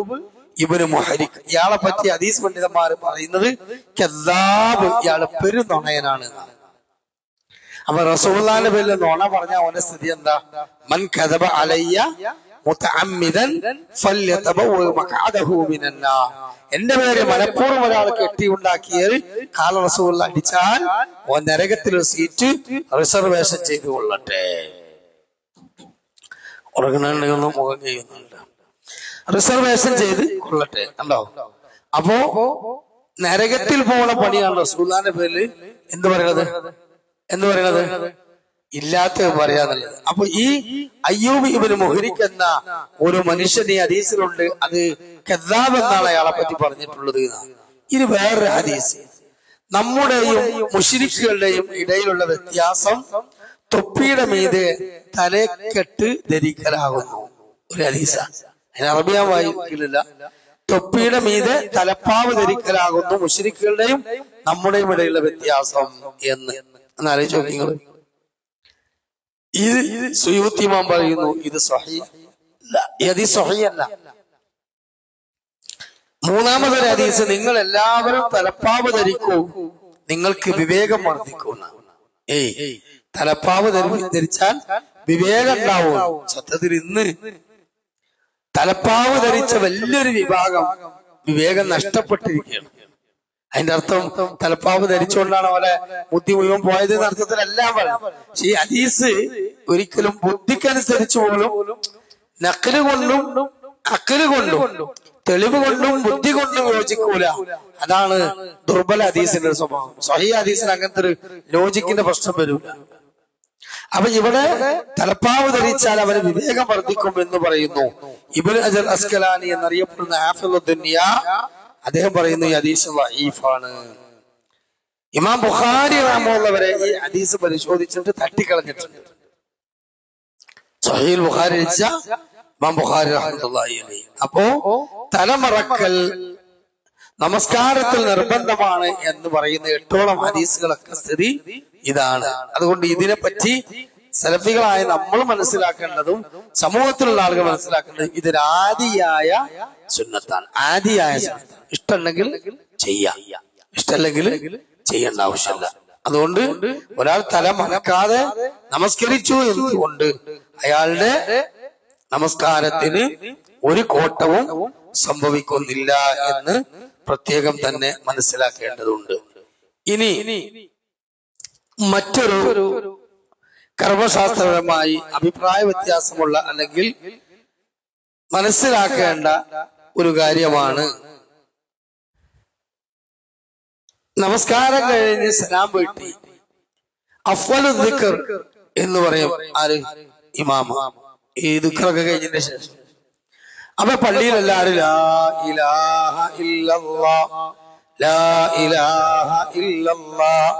ഇബ്നു മുഹരിഖ്, ഇയാളെ പറ്റി ഹദീസ് പണ്ഡിതന്മാർ പറയുന്നത് കദ്ദാബ്, ഇയാള് പെരുനുണയനാണ്. അപ്പൊ റസൂലുള്ളാഹിന്റെ പേരിൽ നുണ പറഞ്ഞ അവന്റെ സ്ഥിതി എന്താ? മൻ കദബ അലയ്യ മുതഅമ്മിദൻ ഫല്യതബവ്വ മഖഅദഹു മിനന്നാർ, എന്റെ പേര് മനഃപൂർവ്വം ഒരാൾ കെട്ടിയുണ്ടാക്കിയത് കാല റസൂലുള്ള അടിച്ചാൽ ഓൻ നരകത്തിൽ ഒരു സീറ്റ് റിസർവേഷൻ ചെയ്തു കൊള്ളട്ടെ. ഉറങ്ങുന്നുണ്ടെന്ന് മുഖം ചെയ്യുന്നുണ്ട്, റിസർവേഷൻ ചെയ്ത് കൊള്ളട്ടെ. കണ്ടോ? അപ്പോ നരകത്തിൽ പോണ പണിയാണ് റസൂലുള്ളാഹിന്റെ പേരിൽ എന്ത് പറയണത് ഇല്ലാത്ത പറയാന്നുള്ളത്. അപ്പൊ ഈ അയ്യൂബ് ഇബ്നു മുഹരിഖ് എന്ന ഒരു മനുഷ്യൻ ഈ ഹദീസിലുണ്ട്. അത് കദ്ദാബ് എന്നാണ് അയാളെ പറ്റി പറഞ്ഞിട്ടുള്ളത്. ഇത് വേറൊരു ഹദീസ്. നമ്മുടെയും മുശ്രിക്കുകളുടെയും ഇടയിലുള്ള വ്യത്യാസം തൊപ്പിയുടെ മീതെ തലക്കെട്ട് ധരിക്കലാകുന്നു. ഒരു ഹദീസാണ്, അതിന് അറബിയാൻ വായിക്കില്ല. തൊപ്പിയുടെ മീതെ തലപ്പാവ് ധരിക്കലാകുന്നു മുശ്രിക്കുകളുടെയും നമ്മുടെയും ഇടയിലുള്ള വ്യത്യാസം എന്ന് ആലോചിച്ച് നോക്കി നിങ്ങൾ. ഇത് സുയൂത്തി ഇമാം പറയുന്നു ഇത് സ്വഹീഹ് അല്ല. മൂന്നാമതൊരു ഹദീസ്, നിങ്ങൾ എല്ലാവരും തലപ്പാവ് ധരിക്കൂ, നിങ്ങൾക്ക് വിവേകം വർദ്ധിക്കുന്ന. തലപ്പാവ് ധരിച്ചാൽ വിവേകം ഉണ്ടാവും. സത്യത്തിൽ ഇന്ന് തലപ്പാവ് ധരിച്ച വലിയൊരു വിഭാഗം വിവേകം നഷ്ടപ്പെട്ടിരിക്കുകയാണ്. അതിന്റെ അർത്ഥം തലപ്പാവ് ധരിച്ചുകൊണ്ടാണ് അവരെ ബുദ്ധി മുഴുവൻ പോയത് എന്ന അർത്ഥത്തിലെല്ലാം പറയും. പക്ഷെ ഈ ഹദീസ് ഒരിക്കലും ബുദ്ധിക്കനുസരിച്ച് പോലും നക്കല് കൊണ്ടും അക്കല് കൊണ്ടും തെളിവ് കൊണ്ടും ബുദ്ധി കൊണ്ടും യോജിക്കൂല. അതാണ് ദുർബല ഹദീസിന്റെ സ്വഭാവം. സ്വഹീഹ് ഹദീസിന് അങ്ങനത്തെ ഒരു ലോജിക്കിന്റെ പ്രശ്നം വരൂല. അപ്പൊ ഇവിടെ തലപ്പാവ് ധരിച്ചാൽ അവന് വിവേകം വർദ്ധിക്കും എന്ന് പറയുന്നു. ഇബ്നു ഹജർ അസ്കലാനി എന്നറിയപ്പെടുന്ന ഹാഫിളുദ് ദുനിയ അദ്ദേഹം പറയുന്നു ഈ ഹദീസ് ദഈഫാണ്. ഇമാം ബുഖാരി റഹ്മത്തുള്ളവരെ ഈ ഹദീസ് പരിശോധിച്ചിട്ട് തട്ടിക്കളഞ്ഞിട്ടുണ്ട്. സ്വഹീഹുൽ ബുഖാരി രചിച്ച ഇമാം ബുഖാരി റഹ്മത്തുള്ളാഹി അലൈഹി. അപ്പോ തലമറക്കൽ നമസ്കാരത്തിൽ നിർബന്ധമാണ് എന്ന് പറയുന്ന 8ഓളം ഹദീസുകളൊക്കെ സ്ഥിതി ഇതാണ്. അതുകൊണ്ട് ഇതിനെപ്പറ്റി സലഫികളായ നമ്മൾ മനസ്സിലാക്കേണ്ടതും സമൂഹത്തിലുള്ള ആളുകൾ മനസ്സിലാക്കേണ്ടതും ഇതൊരു ആദിയായ സുന്നത്താണ്. ആദിയായ സുന്നത്താണ്. ഇഷ്ടമുണ്ടെങ്കിൽ ചെയ്യാം, ഇഷ്ടമല്ലെങ്കിൽ ചെയ്യേണ്ട ആവശ്യമില്ല. അതുകൊണ്ട് ഒരാൾ തല മറക്കാതെ നമസ്കരിച്ചു എന്നുകൊണ്ട് അയാളുടെ നമസ്കാരത്തിന് ഒരു കോട്ടവും സംഭവിക്കുന്നില്ല എന്ന് പ്രത്യേകം തന്നെ മനസ്സിലാക്കേണ്ടതുണ്ട്. ഇനി മറ്റൊരു കർമ്മശാസ്ത്രപരമായി അഭിപ്രായ വ്യത്യാസമുള്ള അല്ലെങ്കിൽ മനസ്സിലാക്കേണ്ട ഒരു കാര്യമാണ് നമസ്കാരം കഴിഞ്ഞ് സലാം വീട്ടി അഫ്ളു ദിക്ർ എന്ന് പറയും ആര്? ഇമാമ. ഈ ദിക്റൊക്കെ കഴിഞ്ഞതിന് ശേഷം അപ്പൊ പള്ളിയിൽ എല്ലാവരും ലാ ഇലാഹ ഇല്ലല്ലാഹ് ലാ ഇലാഹ ഇല്ലല്ലാഹ്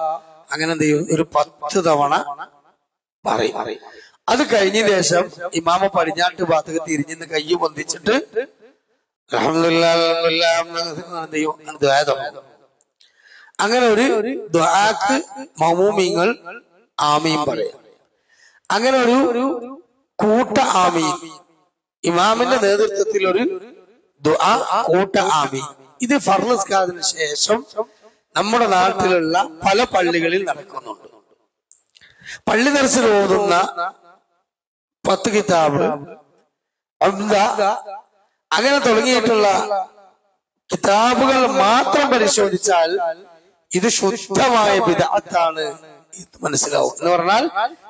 അങ്ങനെ എന്ത് ചെയ്യും? ഒരു 10 തവണ പറയും. അത് കഴിഞ്ഞതിന് ശേഷം ഇമാമ പടിഞ്ഞാട്ട് ഭാഗത്തേക്ക് തിരിഞ്ഞിന്ന് കൈ പൊന്തിച്ചിട്ട് അങ്ങനെ ഒരു ദുആക്ക് മഅ്മൂമീങ്ങൾ ആമീൻ പറയാം. അങ്ങനെ ഒരു കൂട്ട ആമീൻ, ഇമാമിന്റെ നേതൃത്വത്തിൽ ഒരു ദുആ കൂട്ട ആമീൻ. ഇത് ഫർള് നിസ്കാരത്തിന് ശേഷം നമ്മുടെ നാട്ടിലുള്ള പല പള്ളികളിൽ നടക്കുന്നുണ്ട്. പള്ളി ദർസിൽ ഓതുന്ന 10 കിതാബ് അങ്ങനെ തുടങ്ങിയിട്ടുള്ള കിതാബുകൾ മാത്രം പരിശോധിച്ചാൽ ഇത് ശുദ്ധമായ ബിദ്അത്താണ് മനസ്സിലാവും. എന്ന് പറഞ്ഞാൽ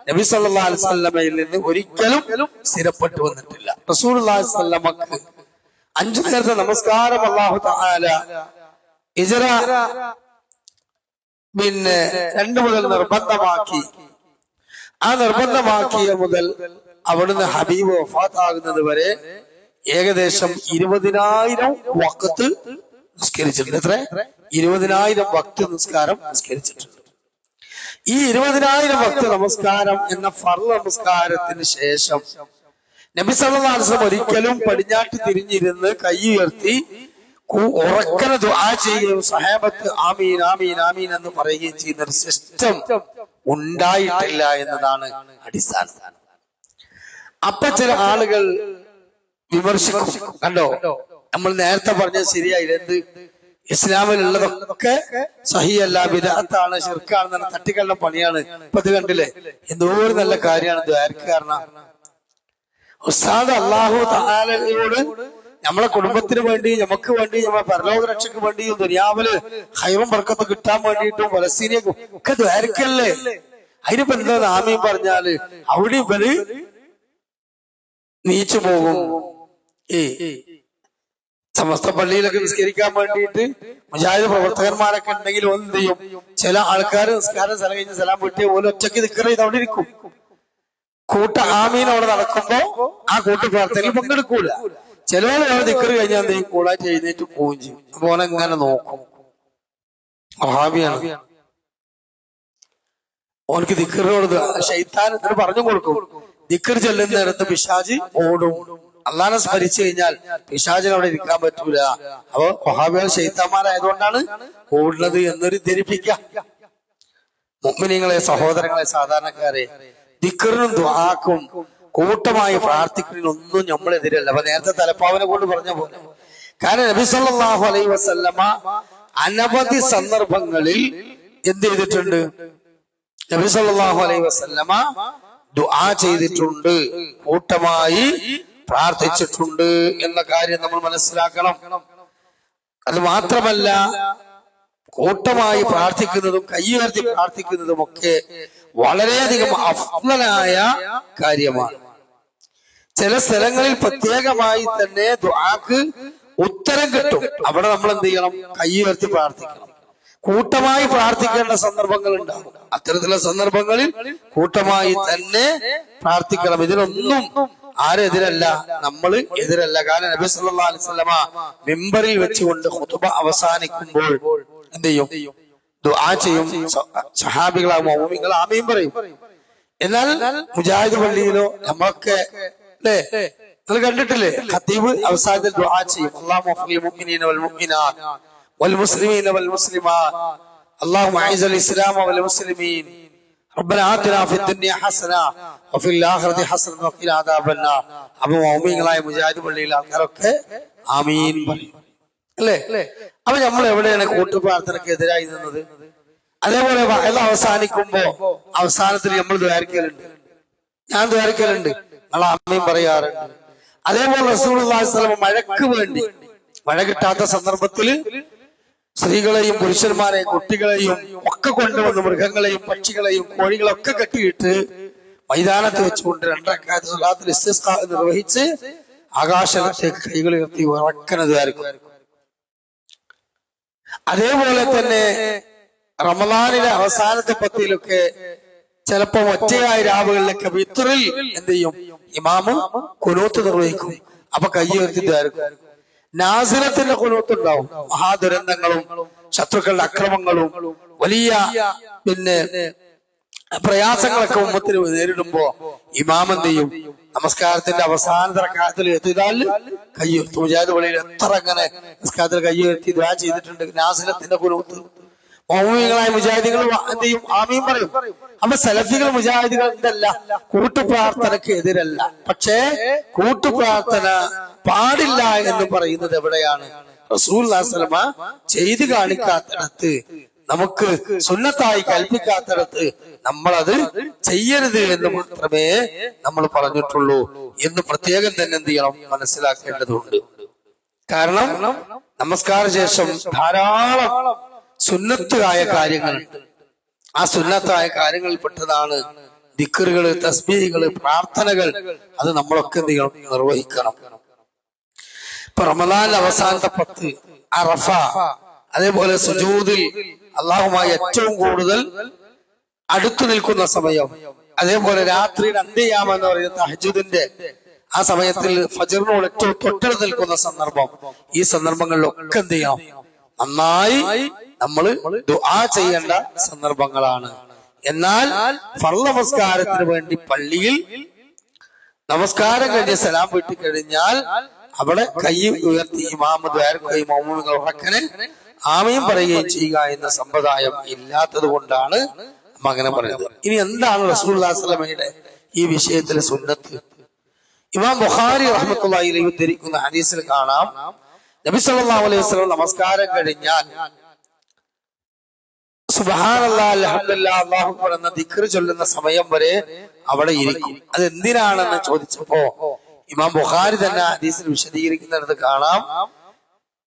നബി സല്ലല്ലാഹു അലൈഹി വസല്ലമയിൽ നിന്ന് ഒരിക്കലും സ്ഥിരപ്പെട്ടു വന്നിട്ടില്ല. റസൂലുള്ളാഹി സ്വല്ലമക്ക് 5 നേരത്തെ നമസ്കാരം അല്ലാഹു തആല ഹിജ്റ 2 മുതൽ നിർബന്ധമാക്കി. ആ നിർബന്ധമാക്കിയ മുതൽ അവിടുന്ന് ഹബീബ് വഫാത്താകുന്നത് വരെ ഏകദേശം 20,000 വഖത്ത് നിസ്കരിച്ചിട്ടുണ്ട്. എത്ര? 20,000 വഖത്ത് നിസ്കാരം നിസ്കരിച്ചിട്ടുണ്ട്. ഈ 20,000 വഖത്ത് നമസ്കാരം എന്ന ഫർള് നമസ്കാരത്തിന് ശേഷം നബി സല്ലല്ലാഹു അലൈഹി വസല്ലം ഒരിക്കലും പടിഞ്ഞാട്ട് തിരിഞ്ഞിരുന്ന് കൈ ഉയർത്തി ഉറക്കനെ ദുആ ചെയ്യുകയും സഹാബത്ത് ആമീൻ ആമീൻ ആമീൻ എന്ന് പറയുകയും ചെയ്യുന്ന ഒരു സിസ്റ്റം ഉണ്ടായിട്ടില്ല എന്നതാണ് അടിസ്ഥാനം. അപ്പൊ ചില ആളുകൾ വിമർശിക്കും, കണ്ടോ നമ്മൾ നേരത്തെ പറഞ്ഞത് ശരിയായില്ല, എന്ത് ഇസ്ലാമിലുള്ളതൊക്കെ സഹിയല്ല, ബിദ്അത്താണ്, ശിർക്കാണെന്ന് തട്ടിക്കള്ള പണിയാണ്. ഇപ്പൊ ഇത് കണ്ടില്ലേ, എന്തോ ഒരു നല്ല കാര്യമാണ് ദ്വാരക്ക്. കാരണം ഉസ്താദ് അല്ലാഹു തആലയോട് നമ്മളെ കുടുംബത്തിന് വേണ്ടി, നമുക്ക് വേണ്ടി, നമ്മളെ പരലോക രക്ഷയ്ക്ക് വേണ്ടിയും ദുനിയാവില് ഖൈറും ബർക്കത്ത് കിട്ടാൻ വേണ്ടിയിട്ടും ഫലസ്തീനിയക്കും ഒക്കെ ദ്വാരക്കല്ലേ. അതിനിപ്പോ എന്താ ആമീൻ പറഞ്ഞാല് അവിടെ ഇവര് നീച്ചു പോകും. സമസ്ത പള്ളിയിലൊക്കെ നിസ്കരിക്കാൻ വേണ്ടിയിട്ട് മുജാഹിദ് പ്രവർത്തകന്മാരൊക്കെ ഉണ്ടെങ്കിൽ എന്ത് ചെയ്യും? ചില ആൾക്കാർ നിസ്കാരം സ്ഥലം കഴിഞ്ഞ് സ്ഥലം വിട്ടിയ പോലെ ഒറ്റയ്ക്ക് ദിക്ർ ചെയ്ത് അവിടെ ഇരിക്കും. കൂട്ട ആമീൻ അവിടെ നടക്കുമ്പോ ആ കൂട്ട പ്രവർത്തകയിൽ പങ്കെടുക്കൂല. ചിലവരെ ദിക്ർ കഴിഞ്ഞാൽ എന്ത് ചെയ്യും? കൂടാറ്റ് എഴുന്നേറ്റ് പോവുകയും ചെയ്യും. അപ്പൊ ഓനെങ്ങനെ നോക്കും? വഹാബിയാണ്. ഓനക്ക് ദിക്റിനോട് ശൈത്താൻ പറഞ്ഞു കൊടുക്കും. ദിക്ർ ചെല്ലുന്നിടത്ത് പിശാച് ഓടും. അള്ളാനെ സ്മരിച്ചു കഴിഞ്ഞാൽ പിശാചിന് അവിടെ ഇരിക്കാൻ പറ്റൂല. അപ്പൊ വഹാബികൾ ശൈത്താന്മാരായതുകൊണ്ടാണ് ഓടുന്നത് എന്നൊരു ധരിപ്പിക്കാം. മുഅ്മിനീങ്ങളെ, സഹോദരങ്ങളെ, സാധാരണക്കാരെ, ദിക്റിനും ദുആക്കും കൂട്ടമായി പ്രാർത്ഥിക്കുന്നതിനൊന്നും നമ്മളെതിരല്ല. അപ്പൊ നേരത്തെ തലപ്പാവിനെ കൊണ്ട് പറഞ്ഞ പോലെ, കാരണം നബി സല്ലല്ലാഹു അലൈഹി വസല്ലമ അനവധി സന്ദർഭങ്ങളിൽ എന്ത് ചെയ്തിട്ടുണ്ട്? നബി സല്ലല്ലാഹു അലൈഹി വസല്ലമ ദുആ ചെയ്തിട്ടുണ്ട്, കൂട്ടമായി പ്രാർത്ഥിച്ചിട്ടുണ്ട് എന്ന കാര്യം നമ്മൾ മനസ്സിലാക്കണം. അത് മാത്രമല്ല, കൂട്ടമായി പ്രാർത്ഥിക്കുന്നതും കൈയുയർത്തി പ്രാർത്ഥിക്കുന്നതും ഒക്കെ വളരെയധികം അഫ്ളലായ കാര്യമാണ്. ചില സ്ഥലങ്ങളിൽ പ്രത്യേകമായി തന്നെ ദുആക്ക് ഉത്തരം കിട്ടും. അവിടെ നമ്മൾ എന്ത് ചെയ്യണം? കൈയുയർത്തി പ്രാർത്ഥിക്കണം. കൂട്ടമായി പ്രാർത്ഥിക്കേണ്ട സന്ദർഭങ്ങൾ ഉണ്ടാകും. അത്തരത്തിലുള്ള സന്ദർഭങ്ങളിൽ കൂട്ടമായി തന്നെ പ്രാർത്ഥിക്കണം. ഇതിനൊന്നും ആരെതിരല്ല, നമ്മൾ എതിരല്ല. കാരണം നബി സല്ലല്ലാഹു അലൈഹി വസല്ലമ മിമ്പറിൽ വെച്ചുകൊണ്ട് ഖുതുബ അവസാനിക്കുമ്പോൾ എന്ത് ചെയ്യും? ദുആ ചെയ്യും. സഹാബികളാ മുഅ്മിനീങ്ങൾ ആമീൻ പറയും. എന്നാൽ മുജാഹിദ് പള്ളിയിലോ നമ്മളൊക്കെ അല്ലേ, നിങ്ങൾ കണ്ടിട്ടില്ലേ, ഖതീബ് അവസാനത്തിൽ ദുആ ചെയ്യും. അല്ലാഹുമ്മ ഗ്ഫിർ മുഅ്മിനീന വൽ മുഅ്മിനാത്ത് വൽ മുസ്ലിമീന വൽ മുസ്ലിമാത്ത് അല്ലാഹുമ്മ അഇസ്സൽ ഇസ്ലാമ വൽ മുസ്ലിമീൻ റബ്ബനാ ആതിനാ ഫിദ്ദുനിയ ഹസന വഫിൽ ആഖിറതി ഹസന വഖിനാ അദാബന്നാർ. അപ്പോൾ മുഅ്മിനീങ്ങളായ മുജാഹിദ് പള്ളിയിലെ ആൾക്കാരൊക്കെ ആമീൻ പറയും അല്ലേ. അപ്പൊ നമ്മൾ എവിടെയാണ് കൂട്ടുപ്രാർത്ഥനയ്ക്ക് എതിരായി നിന്നത്? അതേപോലെ വഅദ് അവസാനിക്കുമ്പോ അവസാനത്തിൽ നമ്മൾ ദ്വാരക്കലുണ്ട്, ഞാൻ ദ്വാരക്കലുണ്ട്, നമ്മൾ ആമീൻ പറയാറുണ്ട്. അതേപോലെ റസൂലുള്ളാഹി സ്വല്ലല്ലാഹു അലൈഹി വസല്ലം മഴയ്ക്ക് വേണ്ടി, മഴ കിട്ടാത്ത സന്ദർഭത്തിൽ സ്ത്രീകളെയും പുരുഷന്മാരെയും കുട്ടികളെയും ഒക്കെ കൊണ്ടുവന്ന് മൃഗങ്ങളെയും പക്ഷികളെയും കോഴികളൊക്കെ കെട്ടിയിട്ട് മൈതാനത്ത് വെച്ചുകൊണ്ട് 2 റക്അത്ത് സ്വലാത്തുൽ ഇസ്തിസ്ഖാ നിർവഹിച്ച് ആകാശത്തേക്ക് കൈകൾ ഉയർത്തി ഉറക്കണതായിരിക്കും. അതേപോലെ തന്നെ റമളാനിലെ അവസാനത്തെ പത്തിലൊക്കെ ചിലപ്പോ ഒറ്റയായ രാവുകളിലൊക്കെ വിത്റിൽ എന്ത് ചെയ്യും? ഇമാമ് ഖുനൂത്ത് നിർവഹിക്കും. അപ്പൊ കൈ ഉയർത്തിട്ടായിരിക്കും. നാസിലത്തിന്റെ ഖുനൂത്ത് ഉണ്ടാവും. മഹാദുരന്തങ്ങളും ശത്രുക്കളുടെ അക്രമങ്ങളും വലിയ പ്രയാസങ്ങളൊക്കെ ഉമ്മത്തിന് നേരിടുമ്പോ ഇമാം എന്ത് ചെയ്യും? നമസ്കാരത്തിന്റെ അവസാനത്തെ റക്അത്തിൽ എത്തിയാൽ കൈ ഉയർത്തും. മുജാഹിദ് പള്ളിയിൽ എത്ര അങ്ങനെ നമസ്കാരത്തിൽ കൈ ഉയർത്തി ദുആ ചെയ്തിട്ടുണ്ട്. നാസിലത്തിന്റെ ഖുനൂത്ത് മുഅ്മിനീങ്ങളായ മുജാഹിദുകൾ എന്ത് ചെയ്യും? ആമീൻ പറയും. അപ്പൊ സലഫികൾ മുജാഹിദുകൾ എന്തല്ല, കൂട്ടുപ്രാർത്ഥനക്ക് എതിരല്ല. പക്ഷേ കൂട്ടുപ്രാർത്ഥന പാടില്ല എന്ന് പറയുന്നത് എവിടെയാണ്? റസൂലുള്ളാഹി സ്വല്ലല്ലാഹു അലൈഹി വസല്ലം ചെയ്തു കാണിക്കാത്തിടത്ത്, നമുക്ക് സുന്നത്തായി കൽപ്പിക്കാത്തിടത്ത് നമ്മളത് ചെയ്യരുത് എന്ന് മാത്രമേ നമ്മൾ പറഞ്ഞിട്ടുള്ളൂ എന്ന് പ്രത്യേകം തന്നെ എന്ത് ചെയ്യണം? മനസ്സിലാക്കേണ്ടതുണ്ട്. കാരണം നമസ്കാര ശേഷം ധാരാളം സുന്നത്തായ കാര്യങ്ങളുണ്ട്. ആ സുന്നത്തായ കാര്യങ്ങളിൽ പെട്ടതാണ് ദിക്റുകള്, തസ്ബീഹുകള്, പ്രാർത്ഥനകൾ. അത് നമ്മളൊക്കെ എന്ത് ചെയ്യണം? നിർവഹിക്കണം. ഇപ്പൊ റമളാനിലെ അവസാനത്തെ 10 അറഫ, അതേപോലെ സുജൂദിൽ അള്ളാഹുമായി ഏറ്റവും കൂടുതൽ അടുത്തു നിൽക്കുന്ന സമയം, അതേപോലെ രാത്രിയുടെ അന്ത്യയാമം എന്ന് പറയുന്ന തഹജ്ജുദിന്റെ ആ സമയത്തിൽ ഫജ്റിനോട് ഏറ്റവും തൊട്ടടുത്ത് നിൽക്കുന്ന സന്ദർഭം, ഈ സന്ദർഭങ്ങളിലൊക്കെ എന്ത് ചെയ്യണം? നന്നായി നമ്മൾ ദുആ ചെയ്യേണ്ട സന്ദർഭങ്ങളാണ്. എന്നാൽ ഫർള് നമസ്കാരത്തിന് വേണ്ടി പള്ളിയിൽ നമസ്കാരം കഴിഞ്ഞ് സലാം വീട്ടി കഴിഞ്ഞാൽ അവിടെ കൈ ഉയർത്തി ഇമാമ് ദ്വാരക്കുകയും മുഅ്മിനീങ്ങൾ ഉറക്കനെ ആമീൻ പറയുകയും ചെയ്യുക എന്ന സമ്പ്രദായം ഇല്ലാത്തത് കൊണ്ടാണ് അങ്ങനെ പറയുന്നത്. ഇനി എന്താണ് റസൂലുള്ളാഹി സ്വല്ലല്ലാഹു അലൈഹി വസല്ലമയുടെ ഈ വിഷയത്തിലെ സുന്നത്ത്? ഇമാം ബുഖാരി റഹ്മത്തുള്ളാഹി അലൈഹി ഉദ്ധരിക്കുന്ന ഹദീസിൽ കാണാം, നബി സല്ലല്ലാഹു അലൈഹി വസല്ലം നമസ്കാരം കഴിഞ്ഞാൽ സുബ്ഹാനല്ലാഹ് അൽഹംദുലില്ലാഹ് അല്ലാഹു അക്ബർ എന്ന ദിക്ർ ചൊല്ലുന്ന സമയം വരെ അവിടെ ഇരിക്കും. അത് എന്തിനാണെന്ന് ചോദിച്ചപ്പോ ഇമാം ബുഖാരി തന്നെ ഹദീസിൽ വിശദീകരിക്കുന്നിടത്ത് കാണാം,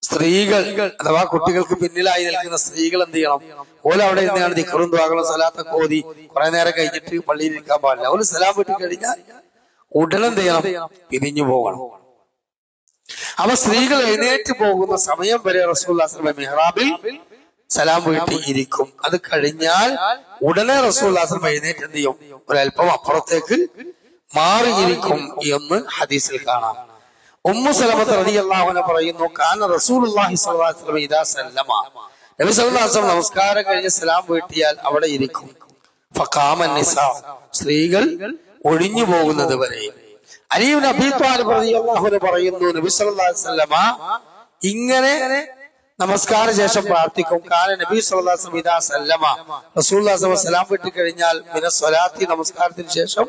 സ്ത്രീകൾ അഥവാ കുട്ടികൾക്ക് പിന്നിലായി നിൽക്കുന്ന സ്ത്രീകൾ എന്ത് ചെയ്യണം? ഓല അവിടെ ഇരുന്നാണ് ദിക്റും ദുആകളും സലാത്തൊക്കെ ഓതി കുറെ നേരം കഴിഞ്ഞിട്ട് പള്ളിയിൽ ഇരിക്കാൻ പാടില്ല. ഓല് സലാം വീട്ടി കഴിഞ്ഞാൽ ഉടനെ എന്ത് ചെയ്യണം? പിരിഞ്ഞു പോകണം. അപ്പൊ സ്ത്രീകൾ എഴുന്നേറ്റ് പോകുന്ന സമയം വരെ റസൂലുള്ളാഹി സ്വല്ലല്ലാഹു അലൈഹി വസല്ലം മിഹ്റാബിൽ സലാം വീട്ടി ഇരിക്കും. അത് കഴിഞ്ഞാൽ ഉടനെ റസൂലുള്ളാഹി സ്വല്ലല്ലാഹു അലൈഹി വസല്ലം എഴുന്നേറ്റ് എന്ത് ചെയ്യും? ഒരല്പം അപ്പുറത്തേക്ക് മാറിയിരിക്കും എന്ന് ഹദീസിൽ കാണാം. ഉമ്മു സലമത്ത് റളിയല്ലാഹു അൻഹ പറയുന്നു, കാന റസൂലുള്ളാഹി സ്വല്ലല്ലാഹു അലൈഹി വസല്ലം ഇദാ സല്ലമ, നബി സല്ലല്ലാഹു അലൈഹി വസല്ലം നമസ്കാരം കഴിഞ്ഞ് സലാം വീട്ടിയാൽ അവിടെ ഇരിക്കും. ഫഖാമ നിസാ, സ്ത്രീകൾ ഒഴിഞ്ഞു പോകുന്നത് വരെ. അലി ഇബ്നു അബീ ത്വാലിബ് റളിയല്ലാഹു അൻഹു പറയുന്നു, നബി സല്ലല്ലാഹു അലൈഹി വസല്ലം ഇങ്ങനെ നമസ്കാര ശേഷം പ്രാർത്ഥിക്കും. കാന നബി സല്ലല്ലാഹു അലൈഹി വസല്ലം ഇദാ സല്ലമ, റസൂലുള്ളാഹി സ്വല്ലല്ലാഹു അലൈഹി വസല്ലം സലാം വീട്ടി കഴിഞ്ഞാൽ മിന സ്വലാത്തി, നമസ്കാരത്തിന് ശേഷം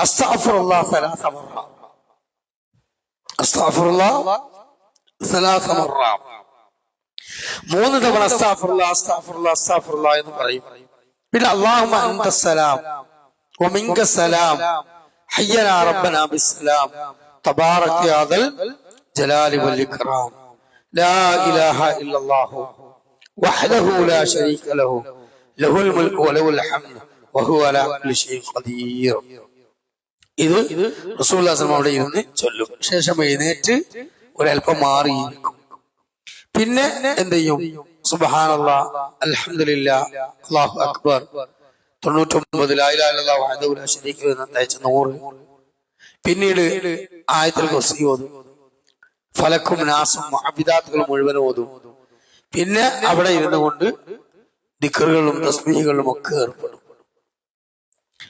അസ്തഗ്ഫിറുല്ലാഹ് സലാസ മറ, അസ്തഗ്ഫിറുല്ലാഹ് സലാസ മറ, 3 തവണ അസ്തഗ്ഫിറുല്ലാഹ് അസ്തഗ്ഫിറുല്ലാഹ് അസ്തഗ്ഫിറുല്ലാഹ് എന്ന് പറയും. പിന്നെ അല്ലാഹുമ്മ അൻതസ്സലാം വമിൻകസ്സലാം ഹയ്യനാ റബ്ബനാ ബിസ്സലാം തബാറക യാ ദൽ ജലാലി വൽ ഇക്റാം ലാ ഇലാഹ ഇല്ലല്ലാഹു വഹ്ദഹു ലാ ശരീക ലഹു ലഹുൽ മുൽക്കു വലഹുൽ ഹംദു വഹുവ അലാ കുല്ലി ഷൈഇൻ ഖദീർ. ഇത് റസൂലുള്ളാഹി സ്വല്ലല്ലാഹു അലൈഹി വസല്ലം അവിടെ ഇരുന്ന് ചൊല്ലും. ശേഷം എഴുന്നേറ്റ് ഒരൽപ്പം മാറിയിരിക്കും. പിന്നെ എന്ത് ചെയ്യും? സുബ്ഹാനല്ലാഹ്, അൽഹംദുലില്ലാഹ്, അല്ലാഹു അക്ബർ 99, ലാ ഇലാഹ ഇല്ലല്ലാഹു വഹ്ദഹു ലാ ശരീക ലഹു 100. പിന്നീട് ആയത്തുൽ കുർസി ഓതും. ഫലക്കും നാസും മുഅബ്ബിദാത്തുകൾ മുഴുവൻ ഓതും. പിന്നെ അവിടെ ഇരുന്നു കൊണ്ട് ദിക്റുകളും തസ്ബീഹുകളും ഒക്കെ ഏർപ്പെടും.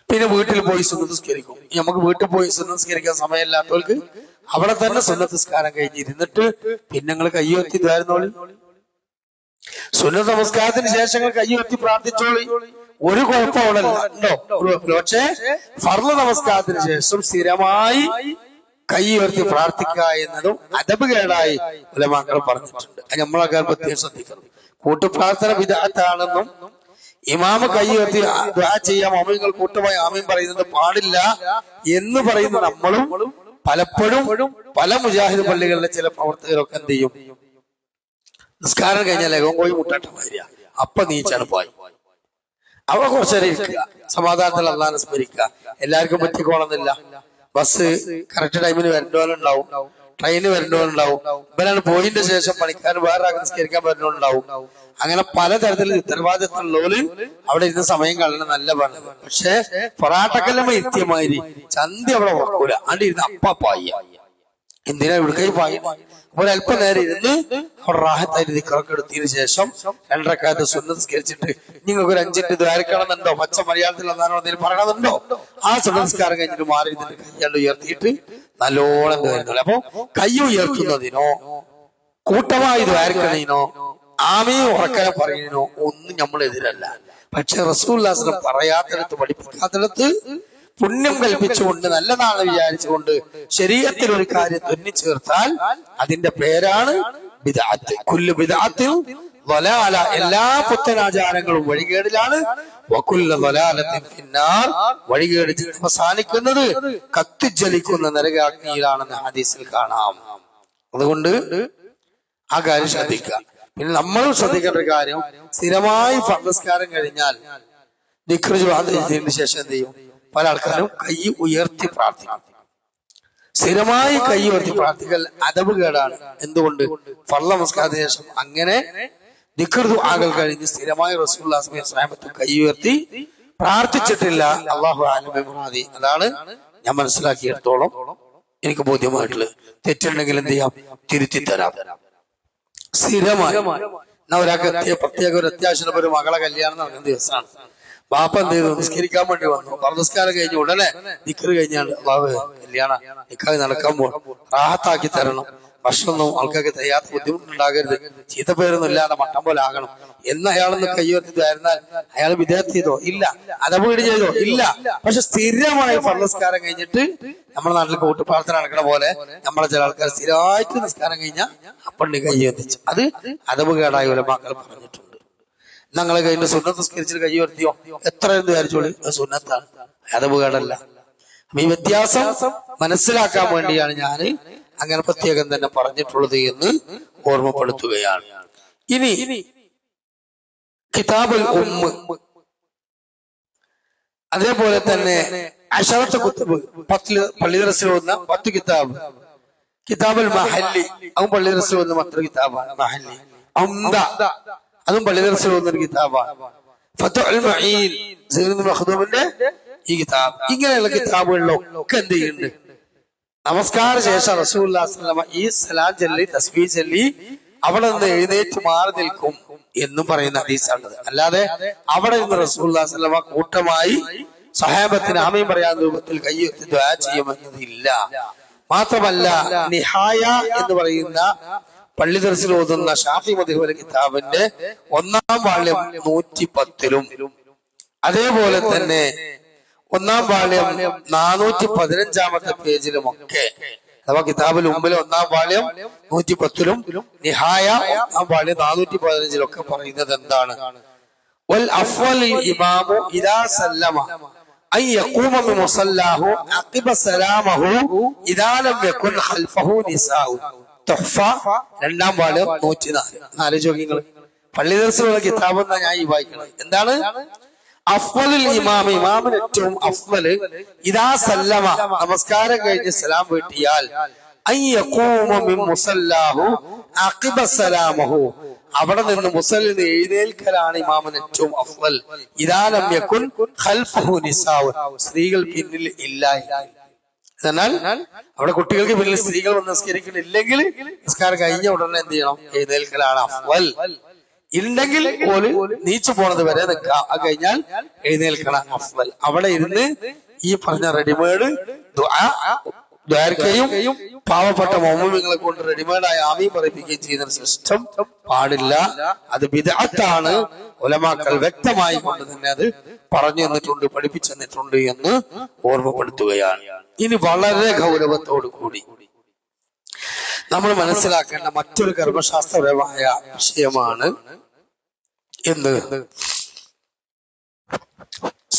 പിന്നെ വീട്ടിൽ പോയി സുന്നത്ത് നിസ്കരിക്കും. നമുക്ക് വീട്ടിൽ പോയി സുന്നത്ത് നിസ്കരിക്കാൻ സമയമില്ലാത്തവർക്ക് അവിടെ തന്നെ സുന്നത്ത് നിസ്കാരം കഴിഞ്ഞിരുന്നിട്ട് പിന്നെ നിങ്ങൾ കയ്യുയർത്തി ദ്വാരുന്നോളി. സുന്നത്ത് നമസ്കാരത്തിന് ശേഷം കയ്യുയർത്തി പ്രാർത്ഥിച്ചോളി. ഒരു കുഴപ്പം അവിടെ ഉണ്ടോ? പക്ഷേ ഫർള് നമസ്കാരത്തിന് ശേഷം സ്ഥിരമായി കൈ ഉയർത്തി പ്രാർത്ഥിക്കുക എന്നതും അദബ് കേടായി ഉലമാക്കൾ പറഞ്ഞിട്ടുണ്ട്. അത് നമ്മളൊക്കെ പ്രത്യേകം ശ്രദ്ധിക്കണം. കൂട്ടുപ്രാർത്ഥന ബിദ്അത്താണെന്നും ഇമാമ് കൈ ഉയർത്തി ദുആ ചെയ്യാം, ആമീങ്ങൾ കൂട്ടുമായി ആമീൻ പറയുന്നത് പാടില്ല എന്ന് പറയുന്ന നമ്മളും പലപ്പോഴും പല മുജാഹിദ് പള്ളികളിലെ ചില പ്രവർത്തകരൊക്കെ എന്ത് ചെയ്യും? നിസ്കാരം കഴിഞ്ഞാൽ ലഘം പോയി മുട്ടാട്ടം വരിക, അപ്പൊ നീച്ചാണ് പോയി. അവ കുറച്ചേരം ഇരിക്കുക, സമാധാനത്തിൽ അല്ലാഹുവിനെ സ്മരിക്കുക. എല്ലാവർക്കും പറ്റിക്കോളന്നില്ല. ബസ് കറക്റ്റ് ടൈമിന് വരേണ്ടവരുണ്ടാവും, ട്രെയിന് വരേണ്ടവരുണ്ടാവും, ഇവരാണ് പോയിന്റെ ശേഷം പണിക്കാർ വേറെ നിസ്കരിക്കാൻ വരുന്നവരുണ്ടാവും. അങ്ങനെ പലതരത്തിൽ ഉത്തരവാദിത്തമുള്ളവര് അവിടെ ഇരുന്ന് സമയം കളയണം, നല്ല പറഞ്ഞത്. പക്ഷെ പൊറാട്ടക്കല്ലമ്മ ഇരുത്തിയമാതിരി ചന്തി അവിടെ ഉറക്കൂല, അവിടെ ഇരുന്ന് അപ്പായി. എന്തിനാ ഇവിടേക്കായി പായി? ഒരല്പം നേരം ഇരുന്ന് അവിടെ റാഹത്തായിട്ട് ദിക്റൊക്കെ എടുത്തതിന് ശേഷം 2 റക്അത്ത് സുന്നത്ത് നിസ്കരിച്ചിട്ട് നിങ്ങൾക്ക് ഒരു 5 മിനിറ്റ് ദ്വാരക്കണമെന്നുണ്ടോ, പച്ച മലയാളത്തിൽ എന്നാണോ എന്തെങ്കിലും പറയണമെന്നുണ്ടോ, ആ സുന്നത്ത് നിസ്കാരം കഴിഞ്ഞിട്ട് മാറി ഇരുന്നിട്ട് കൈയ്യാണ്ട് ഉയർത്തിയിട്ട് നല്ലോണം വരുന്നുള്ളൂ. അപ്പൊ കൈ ഉയർത്തുന്നതിനോ കൂട്ടമായി ദ്വാരക്കണീനോ ആമീൻ ഉറക്കനെ പറയുന്നതിനോ ഒന്നും നമ്മൾ എതിരല്ല. പക്ഷെ റസൂലുള്ളാഹി സ്വല്ലല്ലാഹു അലൈഹി വസല്ലം പറയാത്തിടത്ത് പഠിപ്പിക്കാത്തിടത്ത് പുണ്യം കൽപ്പിച്ചുകൊണ്ട് നല്ലതാണ് വിചാരിച്ചുകൊണ്ട് ശരീഅത്തിൽ ഒരു കാര്യം തുന്നിച്ചേർത്താൽ അതിന്റെ പേരാണ് ബിദ്അത്ത്. കുല്ലു ബിദ്അത്തിൻ ളലാല, എല്ലാ പുത്തനാചാരങ്ങളും വഴികേടിലാണ്. വകുല്ലു ളലാലത്തിൻ ഫിന്നാർ, വഴികേട് അവസാനിക്കുന്നത് കത്തിജ്വലിക്കുന്ന നരകാഗ്നിയിലാണെന്ന് ഹദീസിൽ കാണാം. അതുകൊണ്ട് ആ കാര്യം ശ്രദ്ധിക്കുക. പിന്നെ നമ്മളും ശ്രദ്ധിക്കേണ്ട ഒരു കാര്യം, സ്ഥിരമായി ഫർദ് കഴിഞ്ഞാൽ ദിക്ർ ചെയ്തതിന് ശേഷം എന്ത് ചെയ്യും? പല ആൾക്കാരും കൈ ഉയർത്തി പ്രാർത്ഥിക്കും. സ്ഥിരമായി കൈ ഉയർത്തി പ്രാർത്ഥിക്കൽ അദബ് കേടാണ്. എന്തുകൊണ്ട്? ഫർള് നമസ്കാരത്തിന് ശേഷം അങ്ങനെ ദിക്ർ ദുആകൾ കഴിഞ്ഞ് സ്ഥിരമായി റസൂലുള്ളാഹി സ്വല്ലല്ലാഹു അലൈഹി വസല്ലം കൈ ഉയർത്തി പ്രാർത്ഥിച്ചിട്ടില്ല. അല്ലാഹു അഅലം ബിമുറാദി. അതാണ് ഞാൻ മനസ്സിലാക്കിയിടത്തോളം എനിക്ക് ബോധ്യമായിട്ടുള്ളത്. തെറ്റുണ്ടെങ്കിൽ എന്ത് ചെയ്യാം? തിരുത്തി തരാം. സ്ഥിരമായി ഒരാൾക്ക് പ്രത്യേക ഒരു അത്യാവശ്യം ഒരു മകളെ കല്യാണം നടക്കുന്ന ദിവസമാണ്. ബാപ്പ എന്ത് ചെയ്തു? നിസ്കരിക്കാൻ വേണ്ടി വന്നു. നമസ്കാരം കഴിഞ്ഞു ഉടനെ ദിക്ർ കഴിഞ്ഞാൽ അല്ലാഹു കല്യാണ നിക്കാഹ് നടക്കാൻ പോകും, റാഹത്താക്കി തരണം, ഭക്ഷണമൊന്നും ആൾക്കാർക്ക് തയ്യാത്ത ബുദ്ധിമുട്ടുണ്ടാകരുത്, ചീത്ത പേരൊന്നും ഇല്ലാതെ മട്ടം പോലെ ആകണം എന്ന് അയാളൊന്ന് കയ്യുയർത്തിയായിരുന്നാൽ അയാൾ വിദേഹത്ത് ചെയ്തോ? ഇല്ല. അദബ് ചെയ്തോ? ഇല്ല. പക്ഷെ സ്ഥിരമായി ഫർള് നിസ്കാരം കഴിഞ്ഞിട്ട് നമ്മുടെ നാട്ടിൽ കൂട്ടുപ്രാർത്ഥന നടക്കണ പോലെ നമ്മളെ ചില ആൾക്കാർ സ്ഥിരമായിട്ട് നിസ്കാരം കഴിഞ്ഞാൽ അപ്പണ്ണി കയ്യുയർത്തിച്ചു. അത് അദബ് കേടായ ഉലമാക്കൾ പറഞ്ഞിട്ടുണ്ട്. ഞങ്ങളെ കഴിഞ്ഞ് സുന്നത്ത് നിസ്കരിച്ചിട്ട് കൈ ഉയർത്തിയോ? എത്ര എന്ന് വിചാരിച്ചോളി, സുന്നത്താണ്, അദബ് കേടല്ല. അപ്പൊ ഈ വ്യത്യാസം മനസ്സിലാക്കാൻ വേണ്ടിയാണ് ഞാൻ അങ്ങനെ പ്രത്യേകം തന്നെ പറഞ്ഞിട്ടുള്ളത് എന്ന് ഓർമ്മപ്പെടുത്തുകയാണ്. ഇനി കിതാബുൽ ഉമ്മ്, അതേപോലെ തന്നെ അശറത്ത് കുത്തുബ്, 10 പള്ളി ദർസിൽ വന്ന 10 കിതാബ്. കിതാബുൽ മഹല്ലി, അതും പള്ളി ദർസിൽ വന്ന മറ്റൊരു കിതാബാണ്. മഹല്ലി അംദ, അതും പള്ളി ദർസിൽ വന്നൊരു കിതാബാണ്. ഫത്ഹുൽ മുഈൻ, സയ്യിദ് മഖ്ദൂമിന്റെ ഈ കിതാബ്. ഇങ്ങനെയുള്ള കിതാബുകളിലൊക്കെ എന്ത് ചെയ്യുന്നുണ്ട്? നമസ്കാര ശേഷം റസൂലുള്ളാഹി സ്വല്ലല്ലാഹു അലൈഹി വസല്ലം ഈ സലാം ചൊല്ലി തസ്ബീഹ് ചൊല്ലി അവിടെ നിന്ന് എഴുന്നേറ്റ് മാറി നിൽക്കും എന്നും പറയുന്ന ഹദീസാണത്. അല്ലാതെ അവിടെ നിന്ന് റസൂലുള്ളാഹി സ്വല്ലല്ലാഹു അലൈഹി വസല്ലം കൂട്ടമായി സഹാബത്തിന് ആമീൻ പറയാൻ രൂപത്തിൽ കൈയുയർത്തി ദുആ ചെയ്യുമെന്നതില്ല. മാത്രമല്ല നിഹായ എന്ന് പറയുന്ന പള്ളി ദർസിൽ ഓതുന്ന ഷാഫി മദ്ഹബിലെ കിതാബിന്റെ 1-ാം വാള്യം 110-ലും അതേപോലെ തന്നെ 1-ാം വാള്യം 415-ാമത്തെ പേജിലുമൊക്കെ, അഥവാ കിതാബുൽ ഉമ്മിലെ 1-ാം വാള്യം 110-ലും നിഹായ 1-ാം വാള്യം 415-ലൊക്കെ പറയുന്നത് എന്താണ്? വൽ അഫ്ളൽ ഇമാമു ഇദാ സല്ലമ അൻ യഖൂമ മിൻ മുസല്ലാഹു അഖിബ സലാമഹു ഇദാ ലം യകുൻ ഖൽഫഹു നിസാഉ. തുഹ്ഫ 2-ാം വാള്യം 104. ആലോചിക്കുക നിങ്ങൾ. പള്ളി ദർസിലുള്ള കിതാബ് എന്നാ ഞാൻ ഈ വായിക്കുന്നത്. എന്താണ് അഫ്വലുൽ ഇമാം, ഇമാമിന് ഏറ്റവും അഫ്വല് ഇദാ സല്ലമ, നമസ്കാരം കഴിഞ്ഞ് സലാം വീട്ടിയാൽ, അൻ യഖൂമ മിൻ മുസല്ലാഹു അഖിബ സലാമഹു, അവിടെ നിന്ന് മുസല്ലിന് എഴുന്നേൽക്കലാണ് ഇമാമിന് ഏറ്റവും അഫ്വൽ. ഇദാ ലം യകുൻ ഖൽഫഹു നിസാഉ, സ്ത്രീകൾ പിന്നിൽ ഇല്ല. എന്നാൽ അവിടെ കുട്ടികൾക്ക് പിന്നിൽ സ്ത്രീകൾ വന്ന് നിസ്കരിക്കുന്നില്ലെങ്കിൽ നിസ്കാരം കഴിഞ്ഞ ഉടനെ എന്ത് ചെയ്യണം? എഴുന്നേൽക്കലാണ് അഫ്വൽ. ഇല്ലെങ്കിൽ ഓല് നീച്ചു പോണത് വരെ നിൽക്കാം, അത് കഴിഞ്ഞാൽ എഴുന്നേൽക്കണം അഫ്വൽ. അവിടെ ഇരുന്ന് ഈ പറഞ്ഞ റെഡിമെയ്ഡ് ദ്വാരക്കയും പാവപ്പെട്ട മൗമൂമികളെ കൊണ്ട് റെഡിമെയ്ഡായ ആമീൻ പറയിപ്പിക്കുകയും ചെയ്യുന്ന സിസ്റ്റം പാടില്ല. അത് ബിദ്അത്താണ്. ഉലമാക്കൾ വ്യക്തമായി കൊണ്ട് തന്നെ അത് പറഞ്ഞു തന്നിട്ടുണ്ട്, പഠിപ്പിച്ചു തന്നിട്ടുണ്ട് എന്ന് ഓർമ്മപ്പെടുത്തുകയാണ്. ഇനി വളരെ ഗൗരവത്തോടു കൂടി നമ്മൾ മനസ്സിലാക്കേണ്ട മറ്റൊരു കർമ്മശാസ്ത്രപരമായ വിഷയമാണ് എന്ത്?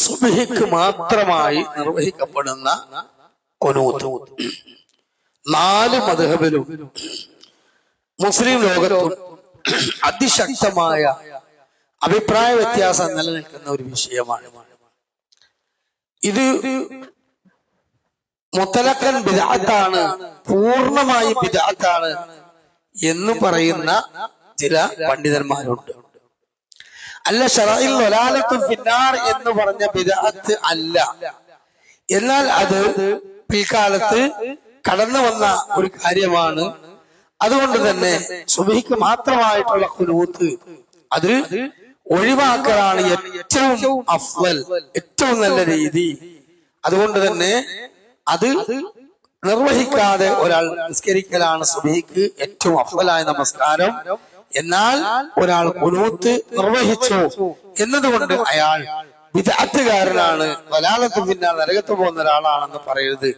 സുബ്ഹിക്ക് മാത്രമായി നിർവഹിക്കപ്പെടുന്ന ഖുനൂത്ത്. 4 മദ്ഹബിലും മുസ്ലിം ലോകത്തും അതിശക്തമായ അഭിപ്രായ വ്യത്യാസം നിലനിൽക്കുന്ന ഒരു വിഷയമാണ്. ഇത് മുത്തലക്കൻ ബിദ്അത്താണ്, പൂർണ്ണമായി ബിദ്അത്താണ് എന്ന് പറയുന്ന ചില പണ്ഡിതന്മാരുണ്ട്. അല്ല, ശറഇൽ വലാലത്തു ഫിന്നാർ എന്ന് പറഞ്ഞ ബിദ്അത്ത് അല്ല. എന്നാൽ അത് പിൽക്കാലത്ത് കടന്നു വന്ന ഒരു കാര്യമാണ്. അതുകൊണ്ട് തന്നെ സുബ്ഹിക്ക് മാത്രമായിട്ടുള്ള ഖുനൂത്ത് അത് ഒഴിവാക്കലാണ് ഏറ്റവും അഫ്വൽ, ഏറ്റവും നല്ല രീതി. അതുകൊണ്ട് തന്നെ അത് നിർവഹിക്കാതെ ഒരാൾ നിസ്കരിക്കലാണ് സുബ്ഹിക്ക് ഏറ്റവും അഫ്വലായ നമസ്കാരം. എന്നാൽ ഒരാൾ ഖുനൂത്ത് നിർവഹിച്ചു എന്നതുകൊണ്ട് അയാൾ ബിദ്അത്തുകാരനാണ്, വലാലത്ത് പിന്നെ നരകത്ത് പോകുന്ന ഒരാളാണെന്ന് പറയരുത്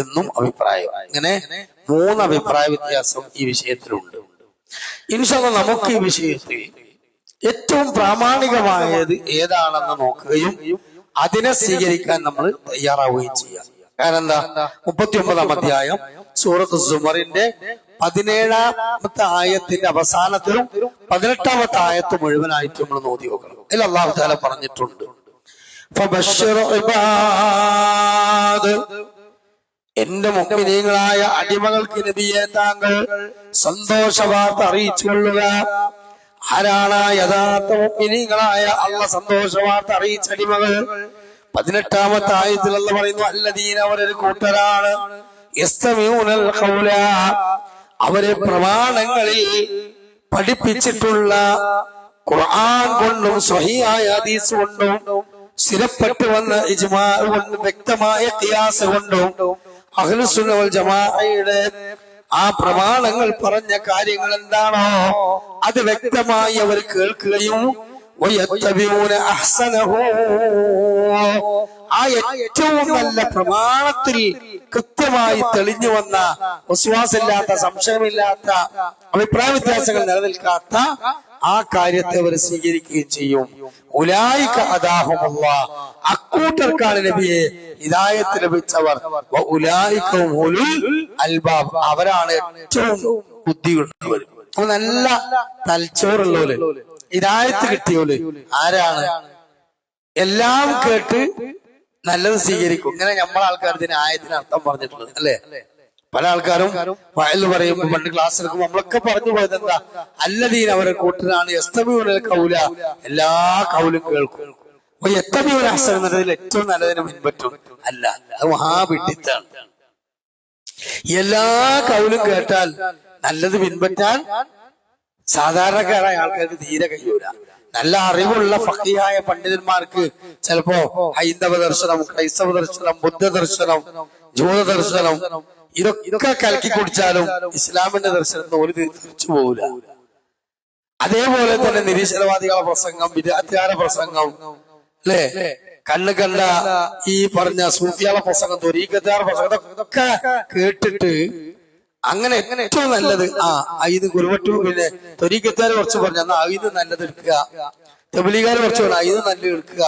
എന്നും അഭിപ്രായം. ഇങ്ങനെ 3 അഭിപ്രായ വ്യത്യാസം ഈ വിഷയത്തിലുണ്ട്. ഇൻഷാ അല്ലാഹ് നമുക്ക് ഈ വിഷയത്തിൽ ഏറ്റവും പ്രാമാണികമായത് ഏതാണെന്ന് നോക്കുകയും അതിനെ സ്വീകരിക്കാൻ നമ്മൾ തയ്യാറാവുകയും ചെയ്യാം. കാരണം എന്താ? 39-ാം അധ്യായം സൂറത്ത് സുമറിന്റെ 17-ാമത്തെ ആയത്തിന്റെ അവസാനത്തിലും 18-ാമത്തെ ആയത്ത് മുഴുവനായിട്ട് നമ്മൾ നോക്കി നോക്കണം. ഇതിൽ അല്ലാഹു തആല പറഞ്ഞിട്ടുണ്ട്, ഫബശ്ശിർ ഇബാദ്, എന്റെ മുഅ്മിനീങ്ങളായ അടിമകൾക്ക് നബിയെ താങ്കൾ സന്തോഷവാർത്ത അറിയിച്ചുകൊള്ളുക. ആരാണ് യഥാർത്ഥ മുഅ്മിനീങ്ങളായ അല്ലാഹ് സന്തോഷവാർത്ത അറിയിച്ച അടിമകൾ? 18-ാമത്തെ ആയത്തിൽ അല്ലാഹ് പറയുന്നു, അല്ലദീന, അവരൊരു കൂട്ടരാണ്, യസ്തമിഊനൽ ഖൗല, അവരെ പ്രമാണങ്ങളിൽ പഠിപ്പിച്ചിട്ടുള്ള ഖുർആൻ കൊണ്ടും സ്വഹീഹായ ഹദീസ് കൊണ്ടും സ്ഥിരപ്പെട്ടു വന്ന ഇജ്മാ കൊണ്ടും വ്യക്തമായ ഖിയാസ് കൊണ്ടും അഹ്ലുസുന്ന വൽ ജമാഅയുടെ ആ പ്രമാണങ്ങൾ പറഞ്ഞ കാര്യങ്ങൾ എന്താണോ അത് വ്യക്തമായി അവർ കേൾക്കുകയും ആ ഏറ്റവും നല്ല പ്രമാണത്തിൽ കൃത്യമായി തെളിഞ്ഞു വന്ന വിശ്വാസമില്ലാത്ത, സംശയമില്ലാത്ത, അഭിപ്രായ വ്യത്യാസങ്ങൾ നിലനിൽക്കാത്ത ആ കാര്യത്തെ അവർ സ്വീകരിക്കുകയും ചെയ്യും. ഉലൈക ഹദാഹുമുല്ലാഹ്, അക്കൂട്ടർക്കാണ് നബിയെ ഹിദായത്ത് ലഭിച്ചവർ. ഉലൈക ഉലുൽ അൽബാബ്, അവരാണ് ഏറ്റവും ബുദ്ധിയുള്ളവർ. നല്ല തലച്ചോറുള്ളവര്, ഹിദായത്ത് കിട്ടിയോല് ആരാണ്? എല്ലാം കേട്ട് നല്ലത് സ്വീകരിക്കും. ഇങ്ങനെ നമ്മളെ ആൾക്കാർ ഇതിന് ആയത്തിന് അർത്ഥം പറഞ്ഞിട്ടുള്ളത് അല്ലേ? പല ആൾക്കാരും വയല് പറയുമ്പോൾ പണ്ട് ക്ലാസ് എടുക്കുമ്പോൾ നമ്മളൊക്കെ പറഞ്ഞു പോയത് എന്താ? അല്ലദീന, അവരെ കൂട്ടരാണ് യസ്തമിഊനൽ ഖൗല, എല്ലാ കൗലും കേൾക്കും. അപ്പൊ യത്തബിഊന അഹ്സന എന്നതിൽ ഏറ്റവും നല്ലതിനെ പിൻപറ്റും. അല്ല, അത് മഹാപിട്ടിത്താണ്. എല്ലാ കൗലും കേട്ടാൽ നല്ലത് പിൻപറ്റാൻ സാധാരണക്കാരായ ആൾക്കാർക്ക് തീരെ കഴിയൂല. നല്ല അറിവുള്ള ഫഖീഹായ പണ്ഡിതന്മാർക്ക് ചിലപ്പോ ഹൈന്ദവ ദർശനം, ക്രൈസ്തവ ദർശനം, ബുദ്ധ ദർശനം, ജൂത ദർശനം ഇതൊക്കെ കലക്കി കുടിച്ചാലും ഇസ്ലാമിന്റെ ദർശനത്തിന് ഒരു തിരിച്ചു പോകില്ല. അതേപോലെ തന്നെ നിരീശ്വരവാദികളുടെ പ്രസംഗം, വിദ്യാർത്ഥികാര പ്രസംഗം, അല്ലേ, കണ്ണ് കണ്ട ഈ പറഞ്ഞ സൂഫിയാളെ പ്രസംഗം, ത്വരീഖത്തുകാരുടെ പ്രസംഗം, ഇതൊക്കെ കേട്ടിട്ട് അങ്ങനെ ഏറ്റവും നല്ലത് ഇത് ഗുരുവട്ടു. പിന്നെ ത്വരീഖത്തുകാർ കുറച്ച് പറഞ്ഞു, എന്നാ ഇത് നല്ലത് എടുക്കുക, തബ്ലീഗുകാർ കുറച്ച് പറഞ്ഞു ഇത് നല്ല എടുക്കുക,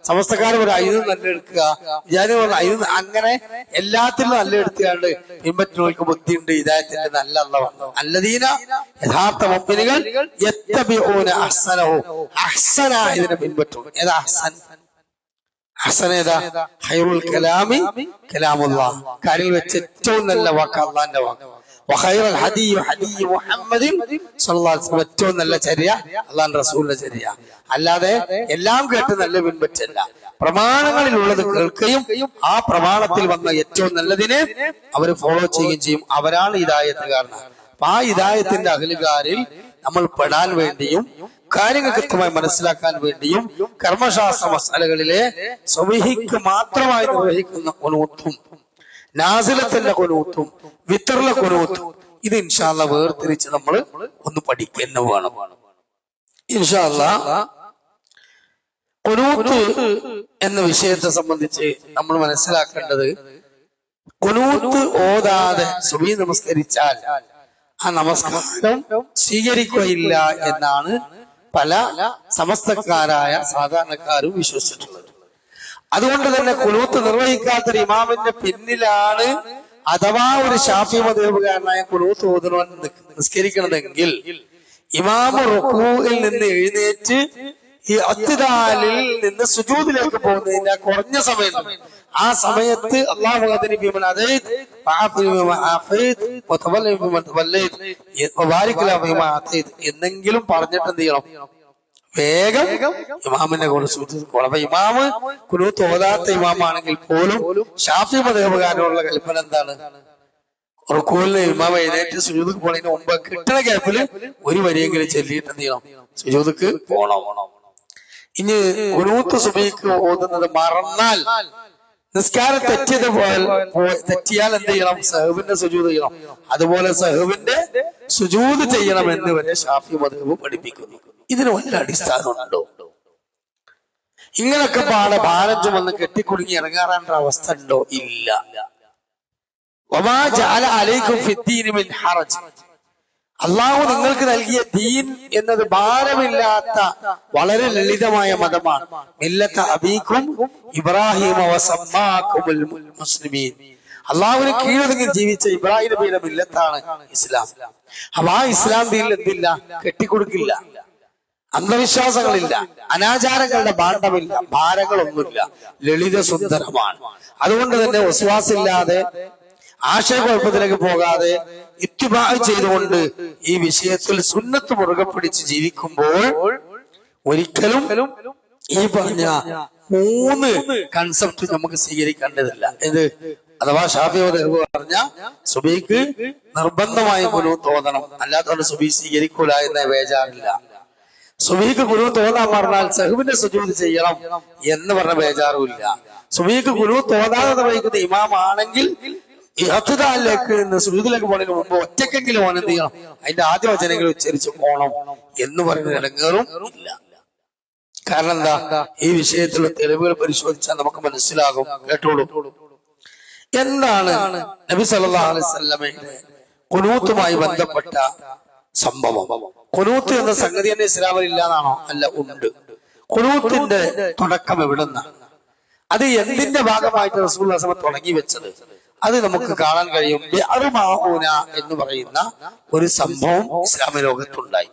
സമസ്തക്കാർ പറഞ്ഞു ഇത് നല്ല എടുക്കുക, വിചാരികൾ പറഞ്ഞു ഇത്, അങ്ങനെ എല്ലാത്തിലും നല്ല എടുത്തുകൊണ്ട് പിൻപറ്റുന്നവർക്ക് ബുദ്ധിയുണ്ട്, ഹിദായത്തിന്റെ നല്ല അള്ളാഹ്. അല്ലദീന യഥാർത്ഥ മുഅ്മിനുകൾ യത്തബിഊന അഹ്സനഹു, അഹ്സനായതിനെ പിൻപറ്റും. ഏതാ അഹ്സൻ? ഹസൻ ഏതാ? ഖൈറുൽ കലാമി കലാമുല്ലാഹ്, കാര്യങ്ങൾ വെച്ച് ഏറ്റവും നല്ല വാക്ക് അള്ളാന്റെ വാക്ക്. വഖൈറുൽ ഹദീ ഹദീ മുഹമ്മദിൻ സ്വല്ലല്ലാഹു അലൈഹി വസല്ലം, ഏറ്റവും നല്ല ചര്യ അള്ളാഹുവിന്റെ റസൂലിന്റെ ചര്യ. അല്ലാതെ എല്ലാം കേട്ട് നല്ല പിൻപറ്റല്ല, പ്രമാണങ്ങളിലുള്ളത് കേൾക്കുകയും ആ പ്രമാണത്തിൽ വന്ന ഏറ്റവും നല്ലതിനെ അവർ ഫോളോ ചെയ്യുകയും ചെയ്യും. അവരാണ് ഹിദായത്തുകാരൻ. അപ്പൊ ആ ഹിദായത്തിന്റെ അഹ്ലുകാരിൽ നമ്മൾ പെടാൻ വേണ്ടിയും കാര്യങ്ങൾ കൃത്യമായി മനസ്സിലാക്കാൻ വേണ്ടിയും കർമ്മശാസ്ത്ര മസാലകളിലെ സുബ്ഹിക്ക് മാത്രമായി നിർവഹിക്കുന്ന ഖുനൂത്തും നാസിലത്തിന്റെ ഖുനൂത്തും വിത്തറിലെ ഖുനൂത്തും ഇത് ഇൻഷാ അല്ലാഹ് വേർതിരിച്ച് നമ്മൾ ഒന്ന് പഠിക്കുന്നു വേണം. ഇൻഷാ അല്ലാഹ് ഖുനൂത്ത് എന്ന വിഷയത്തെ സംബന്ധിച്ച് നമ്മൾ മനസ്സിലാക്കേണ്ടത്, ഖുനൂത്ത് ഓതാതെ സുബ്ഹി നമസ്കരിച്ചാൽ ആ നമസ്കാരം സ്വീകരിക്കുകയില്ല എന്നാണ് പല സമസ്തക്കാരായ സാധാരണക്കാരും വിശ്വസിച്ചിട്ടുള്ളത്. അതുകൊണ്ട് തന്നെ ഖുനൂത്ത് നിർവഹിക്കാത്തൊരു ഇമാമിന്റെ പിന്നിലാണ് അഥവാ ഒരു ശാഫി മദ്ഹബുകാരനായ ഖുനൂത്ത് ഓതുന്നവൻ നിസ്കരിക്കണമെങ്കിൽ ഇമാം റുകൂഇൽ നിന്ന് എഴുന്നേറ്റ് ഈ അത്തിദാലിൽ നിന്ന് സുജൂദിലേക്ക് പോകുന്നതിന്റെ കുറഞ്ഞ സമയം, ആ സമയത്ത് അല്ലാഹു അദ്നി ബിമൻ അദൈത് വഅഫി ബിമൻ അഫൈത് വതവല്ലി ബിമൻ തവല്ലൈത് വബാരിക് ലഹു ബിമാ അതൈത് എന്നെങ്കിലും പറഞ്ഞിട്ട് എന്ത് ചെയ്യണം? വേഗം ഇമാമിന്റെ കൂടെ സൂചിപ്പിക്കണം. അപ്പൊ ഇമാമ് ഖുനൂത്ത് ഓതാത്ത ഇമാമാണെങ്കിൽ പോലും ശാഫി മദ്ഹബുകാരനുള്ള കൽപ്പന എന്താണ്? റുകൂലിന് ഇമാം എഴുന്നേറ്റ് സുജൂദിക്ക് പോണതിന് മുമ്പ് കിട്ടുന്ന ഗ്യാപ്പിൽ ഒരു വരിയെങ്കിലും ചൊല്ലിയിട്ട് എന്ത് ചെയ്യണം? സുജൂദിക്ക് പോണം. ഇനി ഖുനൂത്ത് സുബ്ഹിക്ക് ഓതുന്നത് മറന്നാൽ, നിസ്കാരം തെറ്റിയാൽ എന്ത് ചെയ്യണം? സഹവിന്റെ സുജൂദ് ചെയ്യണം. അതുപോലെ സഹവിന്റെ സുജൂദ് ചെയ്യണം എന്ന് വരെ ശാഫി മദ്ഹബ് പഠിപ്പിക്കുന്നു. ഇതിന് വല്ല അടിസ്ഥാനമുണ്ടോ? ഇങ്ങനൊക്കെ പാടെ ഭാരം ചുമന്ന് കെട്ടിക്കുടുങ്ങി ഇറങ്ങാറാണ്ട അവസ്ഥ ഉണ്ടോ? ഇല്ല. വമാ ജഅല അലൈക്കും ഫിദ്ദീനി മിൻ ഹറജ്, അള്ളാഹു നിങ്ങൾക്ക് നൽകിയ ദീൻ എന്നത് ഭാരമില്ലാത്ത വളരെ ലളിതമായ മതമാണ്. മില്ലത അബീക്കും ഇബ്രാഹിമ വസമ്മാകുമുൽ മുസ്ലിമീൻ, അള്ളാഹുവിന് കീഴടങ്ങി ജീവിച്ച ഇബ്രാഹിം നബിയുടെ മില്ലത്താണ് ഇസ്ലാം. അപ്പൊ ആ ഇസ്ലാം ദീനിൽ എന്തില്ല? കെട്ടിക്കൊടുക്കില്ല, അന്ധവിശ്വാസങ്ങളില്ല, അനാചാരങ്ങളുടെ ഭാണ്ഡമില്ല, ഭാരങ്ങളൊന്നുമില്ല, ലളിത സുന്ദരമാണ്. അതുകൊണ്ട് തന്നെ വസ്വാസില്ലാതെ ആശയക്കുഴപ്പത്തിലേക്ക് പോകാതെ ഇത്തിബാ ചെയ്തുകൊണ്ട് ഈ വിഷയത്തിൽ സുന്നത്ത് മുറുകെ പിടിച്ച് ജീവിക്കുമ്പോൾ ഒരിക്കലും ഈ പറഞ്ഞ 3 കൺസെപ്റ്റ് നമുക്ക് സ്വീകരിക്കേണ്ടതില്ല. ഇത് അഥവാ ശാഫി മദ്ഹബ് പറഞ്ഞ സുബ്ഹിക്ക് നിർബന്ധമായി ഖുനൂത്ത് ഓതണം, അല്ലാത്തതുകൊണ്ട് സുബ്ഹി സ്വീകരിക്കൂല എന്ന ബേജാറില്ല. സുബ്ഹിക്ക് ഖുനൂത്ത് ഓതാൻ പറഞ്ഞാൽ സഹ്വിന്റെ സുജൂദ് ചെയ്യണം എന്ന് പറഞ്ഞ ബേജാറുമില്ല. സുബ്ഹിക്ക് ഖുനൂത്ത് ഓതാതെ നിർവഹിക്കുന്ന ഇമാമാണെങ്കിൽ ഇഅ്തിദാലിലേക്ക് സുജൂദിലേക്ക് പോകുന്നതിന് മുമ്പ് ഒറ്റക്കെങ്കിലും ഓൻ എന്ത് ചെയ്യണം? അതിന്റെ ആദ്യ വചനങ്ങൾ ഉച്ചരിച്ച് പോണം എന്ന് പറയുന്ന ഇടങ്ങേറും ഇല്ല. കാരണം എന്താ? ഈ വിഷയത്തിലുള്ള തെളിവുകൾ പരിശോധിച്ചാൽ നമുക്ക് മനസ്സിലാകും. കേട്ടോളൂ, എന്താണ് നബി സല്ലല്ലാഹു അലൈഹി വസല്ലമയുടെ ഖുനൂത്തുമായി ബന്ധപ്പെട്ട സംഭവം? ഖുനൂത്ത് എന്ന സംഗതി തന്നെ ഇസ്ലാമിൽ ഇല്ലാന്നാണോ? അല്ല, ഉണ്ട്. ഖുനൂത്തിന്റെ തുടക്കം എവിടുന്നാണ്? അത് എന്തിന്റെ ഭാഗമായിട്ട് റസൂലുള്ളാഹി സ്വല്ലല്ലാഹു അലൈഹി വസല്ലം തുടങ്ങി വെച്ചത്? അത് നമുക്ക് കാണാൻ കഴിയും. ബിഅർമഊന എന്ന് പറയുന്ന ഒരു സംഭവം ഇസ്ലാമിക ലോകത്തുണ്ടായി.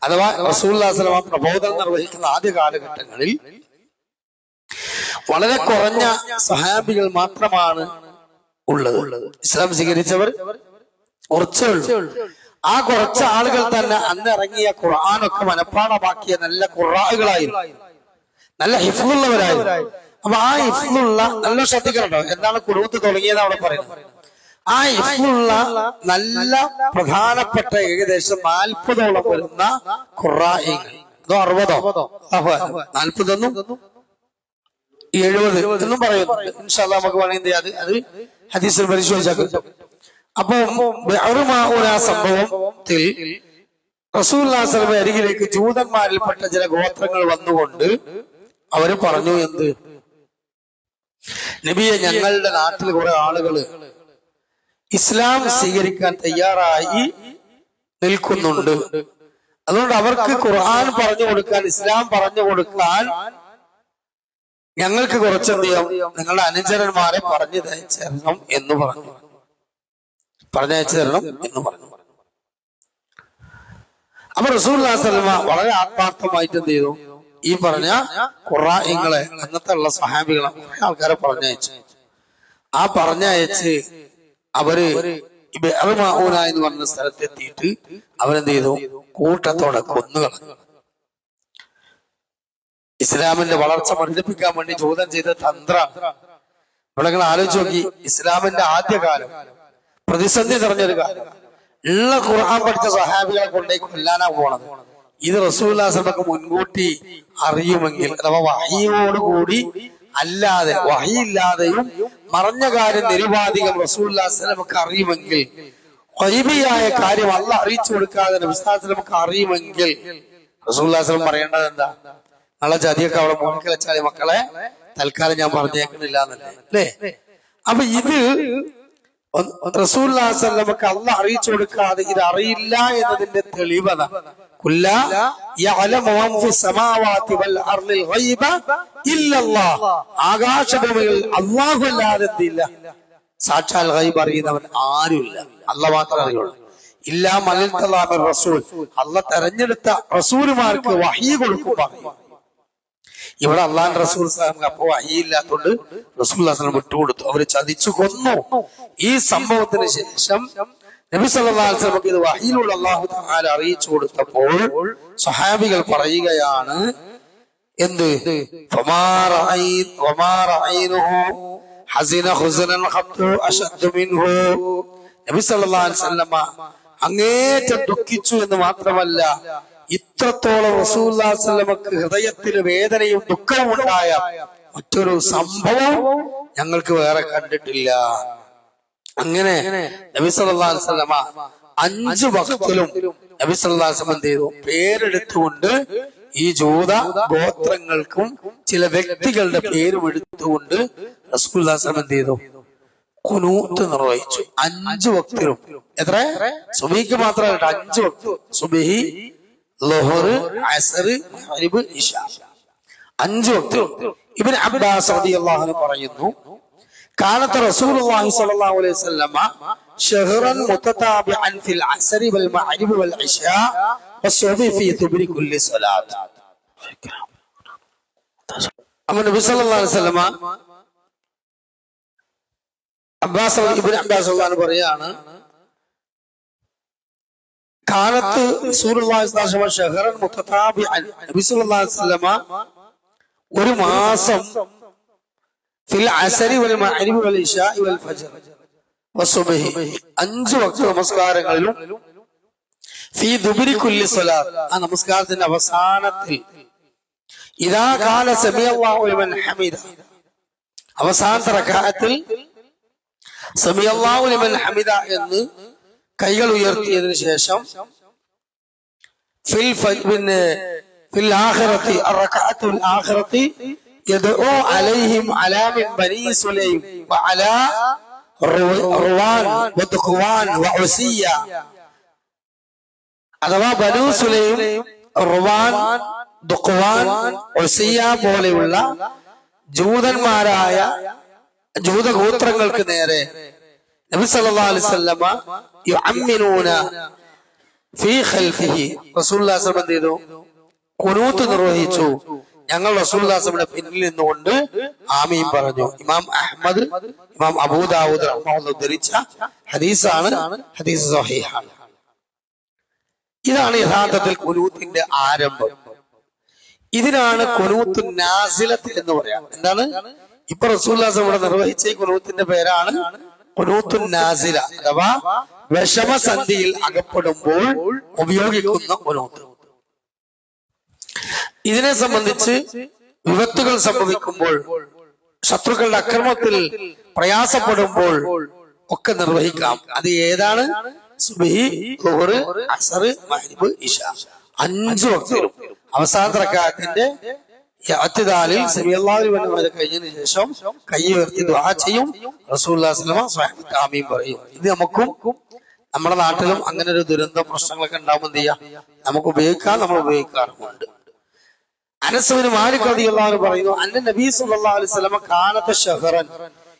അഥവാ റസൂലുള്ളാഹി സ്വല്ലല്ലാഹു അലൈഹി വസല്ലം പ്രബോധനം നിർവഹിക്കുന്ന ആദ്യ കാലഘട്ടങ്ങളിൽ വളരെ കുറഞ്ഞ സഹാബികൾ മാത്രമാണ് ഉള്ളത്. ഇസ്ലാം സ്വീകരിച്ചവർ കുറച്ചേ ഉള്ളൂ. ആ കുറച്ച് ആളുകൾ തന്നെ അന്ന് ഇറങ്ങിയ ഖുർആനൊക്കെ മനഃപ്പാഠമാക്കിയ നല്ല ഖുറാകളായിരുന്നു, നല്ല ഹിഫ്ളുള്ളവരായിരുന്നു. അപ്പൊ ആ ഹിഫ്ളുള്ള, നല്ല ശ്രദ്ധിക്കണോ എന്താണ് ഖുനൂത്ത് തുടങ്ങിയത് അവിടെ പറയുന്നത്. ആ ഹിഫ്ളുള്ള നല്ല പ്രധാനപ്പെട്ട ഏകദേശം 40ഓളം വരുന്ന ഖുറാഇകൾ, അതോ 60ഓ 40 70 എന്നും പറയുന്നുണ്ട്. ഇൻഷാ അല്ലാഹ് നമുക്ക് വേണമെങ്കിൽ അത് ഹദീസിൽ പരിശോധിച്ചാൽ. അപ്പൊ സംഭവത്തിൽ റസൂലുള്ളാഹി സ്വല്ലല്ലാഹു അലൈഹി വസല്ലം അരികിലേക്ക് ജൂതന്മാരിൽപ്പെട്ട ചില ഗോത്രങ്ങൾ വന്നുകൊണ്ട് അവര് പറഞ്ഞു, എന്ത് നബിയെ, ഞങ്ങളുടെ നാട്ടിൽ കുറെ ആളുകള് ഇസ്ലാം സ്വീകരിക്കാൻ തയ്യാറായി നിൽക്കുന്നുണ്ട്. അതുകൊണ്ട് അവർക്ക് ഖുർആൻ പറഞ്ഞു കൊടുക്കാൻ, ഇസ്ലാം പറഞ്ഞു കൊടുക്കാൻ ഞങ്ങൾക്ക് കുറച്ചെന്ത് ചെയ്യാം, നിങ്ങളുടെ അനുചരന്മാരെ പറഞ്ഞയച്ചു തരണം എന്ന് പറഞ്ഞു. അപ്പൊ റസൂലുള്ളാഹി സ്വല്ലല്ലാഹു അലൈഹി വസല്ലം വളരെ ആത്മാർത്ഥമായിട്ട് എന്ത് ചെയ്തു, ഈ പറഞ്ഞ ഖുറാഇങ്ങളെ, അന്നത്തെ ഉള്ള സഹാബികളെ ആൾക്കാരെ പറഞ്ഞയച്ചു. ആ പറഞ്ഞയച്ച് അവര് ബിഅർമഊന എന്ന് പറഞ്ഞ സ്ഥലത്തെത്തിയിട്ട് അവരെന്ത് ചെയ്തു, കൂട്ടത്തോടെ കൊന്നുകളഞ്ഞു. ഇസ്ലാമിന്റെ വളർച്ച വർദ്ധിപ്പിക്കാൻ വേണ്ടി ജൂതൻ ചെയ്ത തന്ത്രമാണ്. ഇവിടെ നിങ്ങൾ ആലോചിച്ച് നോക്കി, ഇസ്ലാമിന്റെ ആദ്യകാലം പ്രതിസന്ധി നിറഞ്ഞൊരു കാലം, ഉള്ള ഖുർആൻ പഠിച്ച സഹാബികളെ കൊണ്ടേ കൊല്ലാനാ പോണത്. ഇത് റസൂലുള്ളാഹി സ്വല്ലല്ലാഹു അലൈഹി വസല്ലം മുൻകൂട്ടി അറിയുമെങ്കിൽ, അഥവാ വഹീയോടുകൂടി അല്ലാതെ, വഹീയില്ലാതെയും മറഞ്ഞ കാര്യം നിരുപാധികം റസൂലുള്ളാഹി സ്വല്ലല്ലാഹു അലൈഹി വസല്ലം അറിയുമെങ്കിൽ, ഗൈബിയായ കാര്യം അല്ലാഹ് അറിയിച്ചു കൊടുക്കാതെ നബി സല്ലല്ലാഹു അലൈഹി വസല്ലം അറിയുമെങ്കിൽ റസൂലുള്ളാഹി സ്വല്ലല്ലാഹു അലൈഹി വസല്ലം പറയേണ്ടത് എന്താ, നാളെ ജാതിയൊക്കെ അവിടെ മോനിക്ക് വെച്ചാല് മക്കളെ തൽക്കാലം ഞാൻ പറഞ്ഞേക്കുന്നില്ല എന്നല്ലേ, അല്ലേ? അപ്പൊ ഇത് റസൂലുള്ളാഹി സ്വല്ലല്ലാഹു അലൈഹി വസല്ലം അല്ലാഹ് അറിയിച്ചു കൊടുക്കാതെ ഇത് അറിയില്ല എന്നതിന്റെ തെളിവത. ആകാശഭൂമികൾ അല്ലാഹു അല്ലാതെ എന്തില്ല, സാക്ഷാൽ ഗൈബ് അറിയുന്നവൻ ആരുമില്ല, അല്ലാഹ് മാത്രമേ അറിയുള്ളൂ. ഇല്ലാ മനിൽ തഅല്ലാഹു റസൂൽ, അല്ലാഹ് തെരഞ്ഞെടുത്ത റസൂലുമാർക്ക് വഹീ കൊടുക്കും പറയും. ഇവിടെ അള്ളാഹുവിന്റെ റസൂൽ അപ്പൊ വഹീയില്ലാത്തോണ്ട് റസൂലുള്ളാഹി സ്വല്ലല്ലാഹു അലൈഹി വസല്ലം വിട്ടുകൊടുത്തു, അവര് ചതിച്ചു കൊന്നു. ഈ സംഭവത്തിന് ശേഷം നബി സല്ലല്ലാഹു അലൈഹി വസല്ലം ഇത് വഹീയിലൂടെ അല്ലാഹു തആല അറിയിച്ചു കൊടുത്തപ്പോൾ സ്വഹാബികൾ പറയുകയാണ്, എന്ത്, ഫമാ റഅയ്നുഹു ഹസിന ഖുസ്നൻ ഖത്തു അശദ്ദു മിൻഹു. നബി സല്ലല്ലാഹു അലൈഹി വസല്ലം അങ്ങേറ്റം ദുഃഖിച്ചു എന്ന് മാത്രമല്ല, ഇത്രത്തോളം റസൂലുള്ളാഹി സ്വല്ലല്ലാഹു അലൈഹി വസല്ലമക്ക് ഹൃദയത്തിൽ വേദനയും ദുഃഖവും ഉണ്ടായ മറ്റൊരു സംഭവം ഞങ്ങൾക്ക് വേറെ കണ്ടിട്ടില്ല. അങ്ങനെ നബി സല്ലല്ലാഹു അലൈഹി വസല്ലമ 5 വഖ്തിലും നബി സല്ലല്ലാഹു അലൈഹി വസല്ലം എന്ത് ചെയ്തു, പേരെടുത്തുകൊണ്ട് ഈ ജൂത ഗോത്രങ്ങൾക്കും ചില വ്യക്തികളുടെ പേരും എടുത്തുകൊണ്ട് റസൂലുള്ളാഹി സ്വല്ലല്ലാഹു അലൈഹി വസല്ലം എന്ത് ചെയ്തു, ഖുനൂത്ത് നിർവഹിച്ചു. 5 വഖ്തിലും. എത്ര? സുബഹിക്ക് മാത്രമല്ല, 5 വഖ്ത്, സുബഹി, ളുഹർ, അസ്ർ, മഗ്രിബ്, ഇശാ, 5 വഖ്ത്. ഇബ്നു അബ്ബാസ് റളിയല്ലാഹു അൻഹു പറയുന്നു, കാനത്ത് റസൂലുള്ളാഹി സ്വല്ലല്ലാഹു അലൈഹി വസല്ലം ശഹ്റൻ മുതതാബിഅൻ ഫിൽ അസ്ർ വൽ മഗ്രിബ് വൽ ഇശാ വസ്സുബ്ഹി ഫീ തുബ്രി കുല്ലി സ്വലാത്ത്. അപ്പോൾ നബി സല്ലല്ലാഹു അലൈഹി വസല്ലം ഇബ്നു അബ്ബാസ് റളിയല്ലാഹു അൻഹു പറയാണ്, കാലത്ത് റസൂലുള്ളാഹി സ്വല്ലല്ലാഹു അലൈഹി വസല്ലം ശഹ്റൻ മുതതാബിഅൻ, നബി സല്ലല്ലാഹു അലൈഹി വസല്ലം ഒരു മാസം ഫിൽ അസ്രി വൽ മഗ്രിബ് വൽ ഇശാ വൽ ഫജ്ർ വസ്സുബ്ഹി 5 വഖ്ത് നമസ്കാരങ്ങളിലും ഫീ ദുബരി കുല്ലി സ്വലാത്ത്, ആ നമസ്കാരത്തിന്റെ അവസാനത്തിൽ, ഇദാ ഖാല സമിഅല്ലാഹു ലിമൻ ഹമിദ, അവസാനത്തെ റക്അത്തിൽ സമിഅല്ലാഹു ലിമൻ ഹമിദ എന്ന് കൈകൾ ഉയർത്തിയതിനു ശേഷം ഫിൽ ആഖിറത്തി അർറകഅത്തുൽ ആഖിറത്തി യദ്ഉ അലൈഹിം അലാ മിൻ ബനി സുലൈം വഅലാ റുവാൻ വദഖ്വാൻ വഉസിയ. അഥവാ ബനൂ സുലൈം, റുവാൻ, ദഖ്വാൻ, ഉസിയ പോലെയുള്ള ജൂതന്മാരായ ജൂതഗോത്രങ്ങൾക്ക് നേരെ നബി സല്ലല്ലാഹു അലൈഹി വസല്ലം യുഅമ്മിനൂന ഫീ ഖൽഫിഹി, റസൂലുള്ളാഹി സ്വല്ലല്ലാഹു അലൈഹി വസല്ലം ഖുനൂത്ത് നിർവഹിച്ചു. ഞങ്ങൾ റസൂലുള്ളാഹി സ്വല്ലല്ലാഹു അലൈഹി വസല്ലം പിന്നിൽ നിന്നുകൊണ്ട് ആമീൻ പറഞ്ഞു. ഇമാം അഹ്മദ്, ഇമാം അബൂ ദാവൂദ് റഹ്മത്തുള്ളാഹി ഉദ്ധരിച്ച ഹദീസാണ്, ഹദീസ് സ്വഹീഹാണ്. ഇതാണ് യഥാർത്ഥത്തിൽ ഖുനൂത്തിന്റെ ആരംഭം. ഇതിനാണ് ഖുനൂത്തുൻ നാസിലത്ത് എന്ന് പറയാം. എന്താണ് ഇപ്പൊ റസൂലുള്ളാഹി സ്വല്ലല്ലാഹു അലൈഹി വസല്ലം നിർവഹിച്ച ഖുനൂത്തിന്റെ പേരാണ് ഖുനൂത്തുൻ നാസില, അഥവാ വിഷമസന്ധിയിൽ അകപ്പെടുമ്പോൾ ഉപയോഗിക്കുന്ന ഖുനൂത്ത്. ഇതിനെ സംബന്ധിച്ച് വിപത്തുകൾ സംഭവിക്കുമ്പോൾ, ശത്രുക്കളുടെ അക്രമത്തിൽ പ്രയാസപ്പെടുമ്പോൾ ഒക്കെ നിർവഹിക്കാം. അത് ഏതാണ്? സുബ്ഹി, ളുഹർ, അസ്ർ, മഗ്രിബ്, ഇശാ, 5 വഖ്തിലും അവസാന റക്അത്തിന്റെ ഇഅ്തിദാലിൽ സല്ലല്ലാഹു അലൈഹി വസല്ലം കഴിഞ്ഞതിന് ശേഷം കൈ ഉയർത്തി ദുആ ചെയ്യും. റസൂലുള്ളാഹി സ്വല്ലല്ലാഹു അലൈഹി വസല്ലം ആമീൻ പറയും. ഇത് നമുക്കും നമ്മുടെ നാട്ടിലും അങ്ങനെ ഒരു ദുരന്ത പ്രശ്നങ്ങളൊക്കെ ഉണ്ടാവുമ്പോൾ എന്ത് ചെയ്യാം, നമുക്ക് ഉപയോഗിക്കാൻ നമ്മൾ ഉപയോഗിക്കാറുമുണ്ട്. അനസ് ബിൻ മാലിക് റളിയല്ലാഹു അൻഹു പറയുന്നു, അന്ന നബി സല്ലല്ലാഹു അലൈഹി വസല്ലം കാനത ശഹറൻ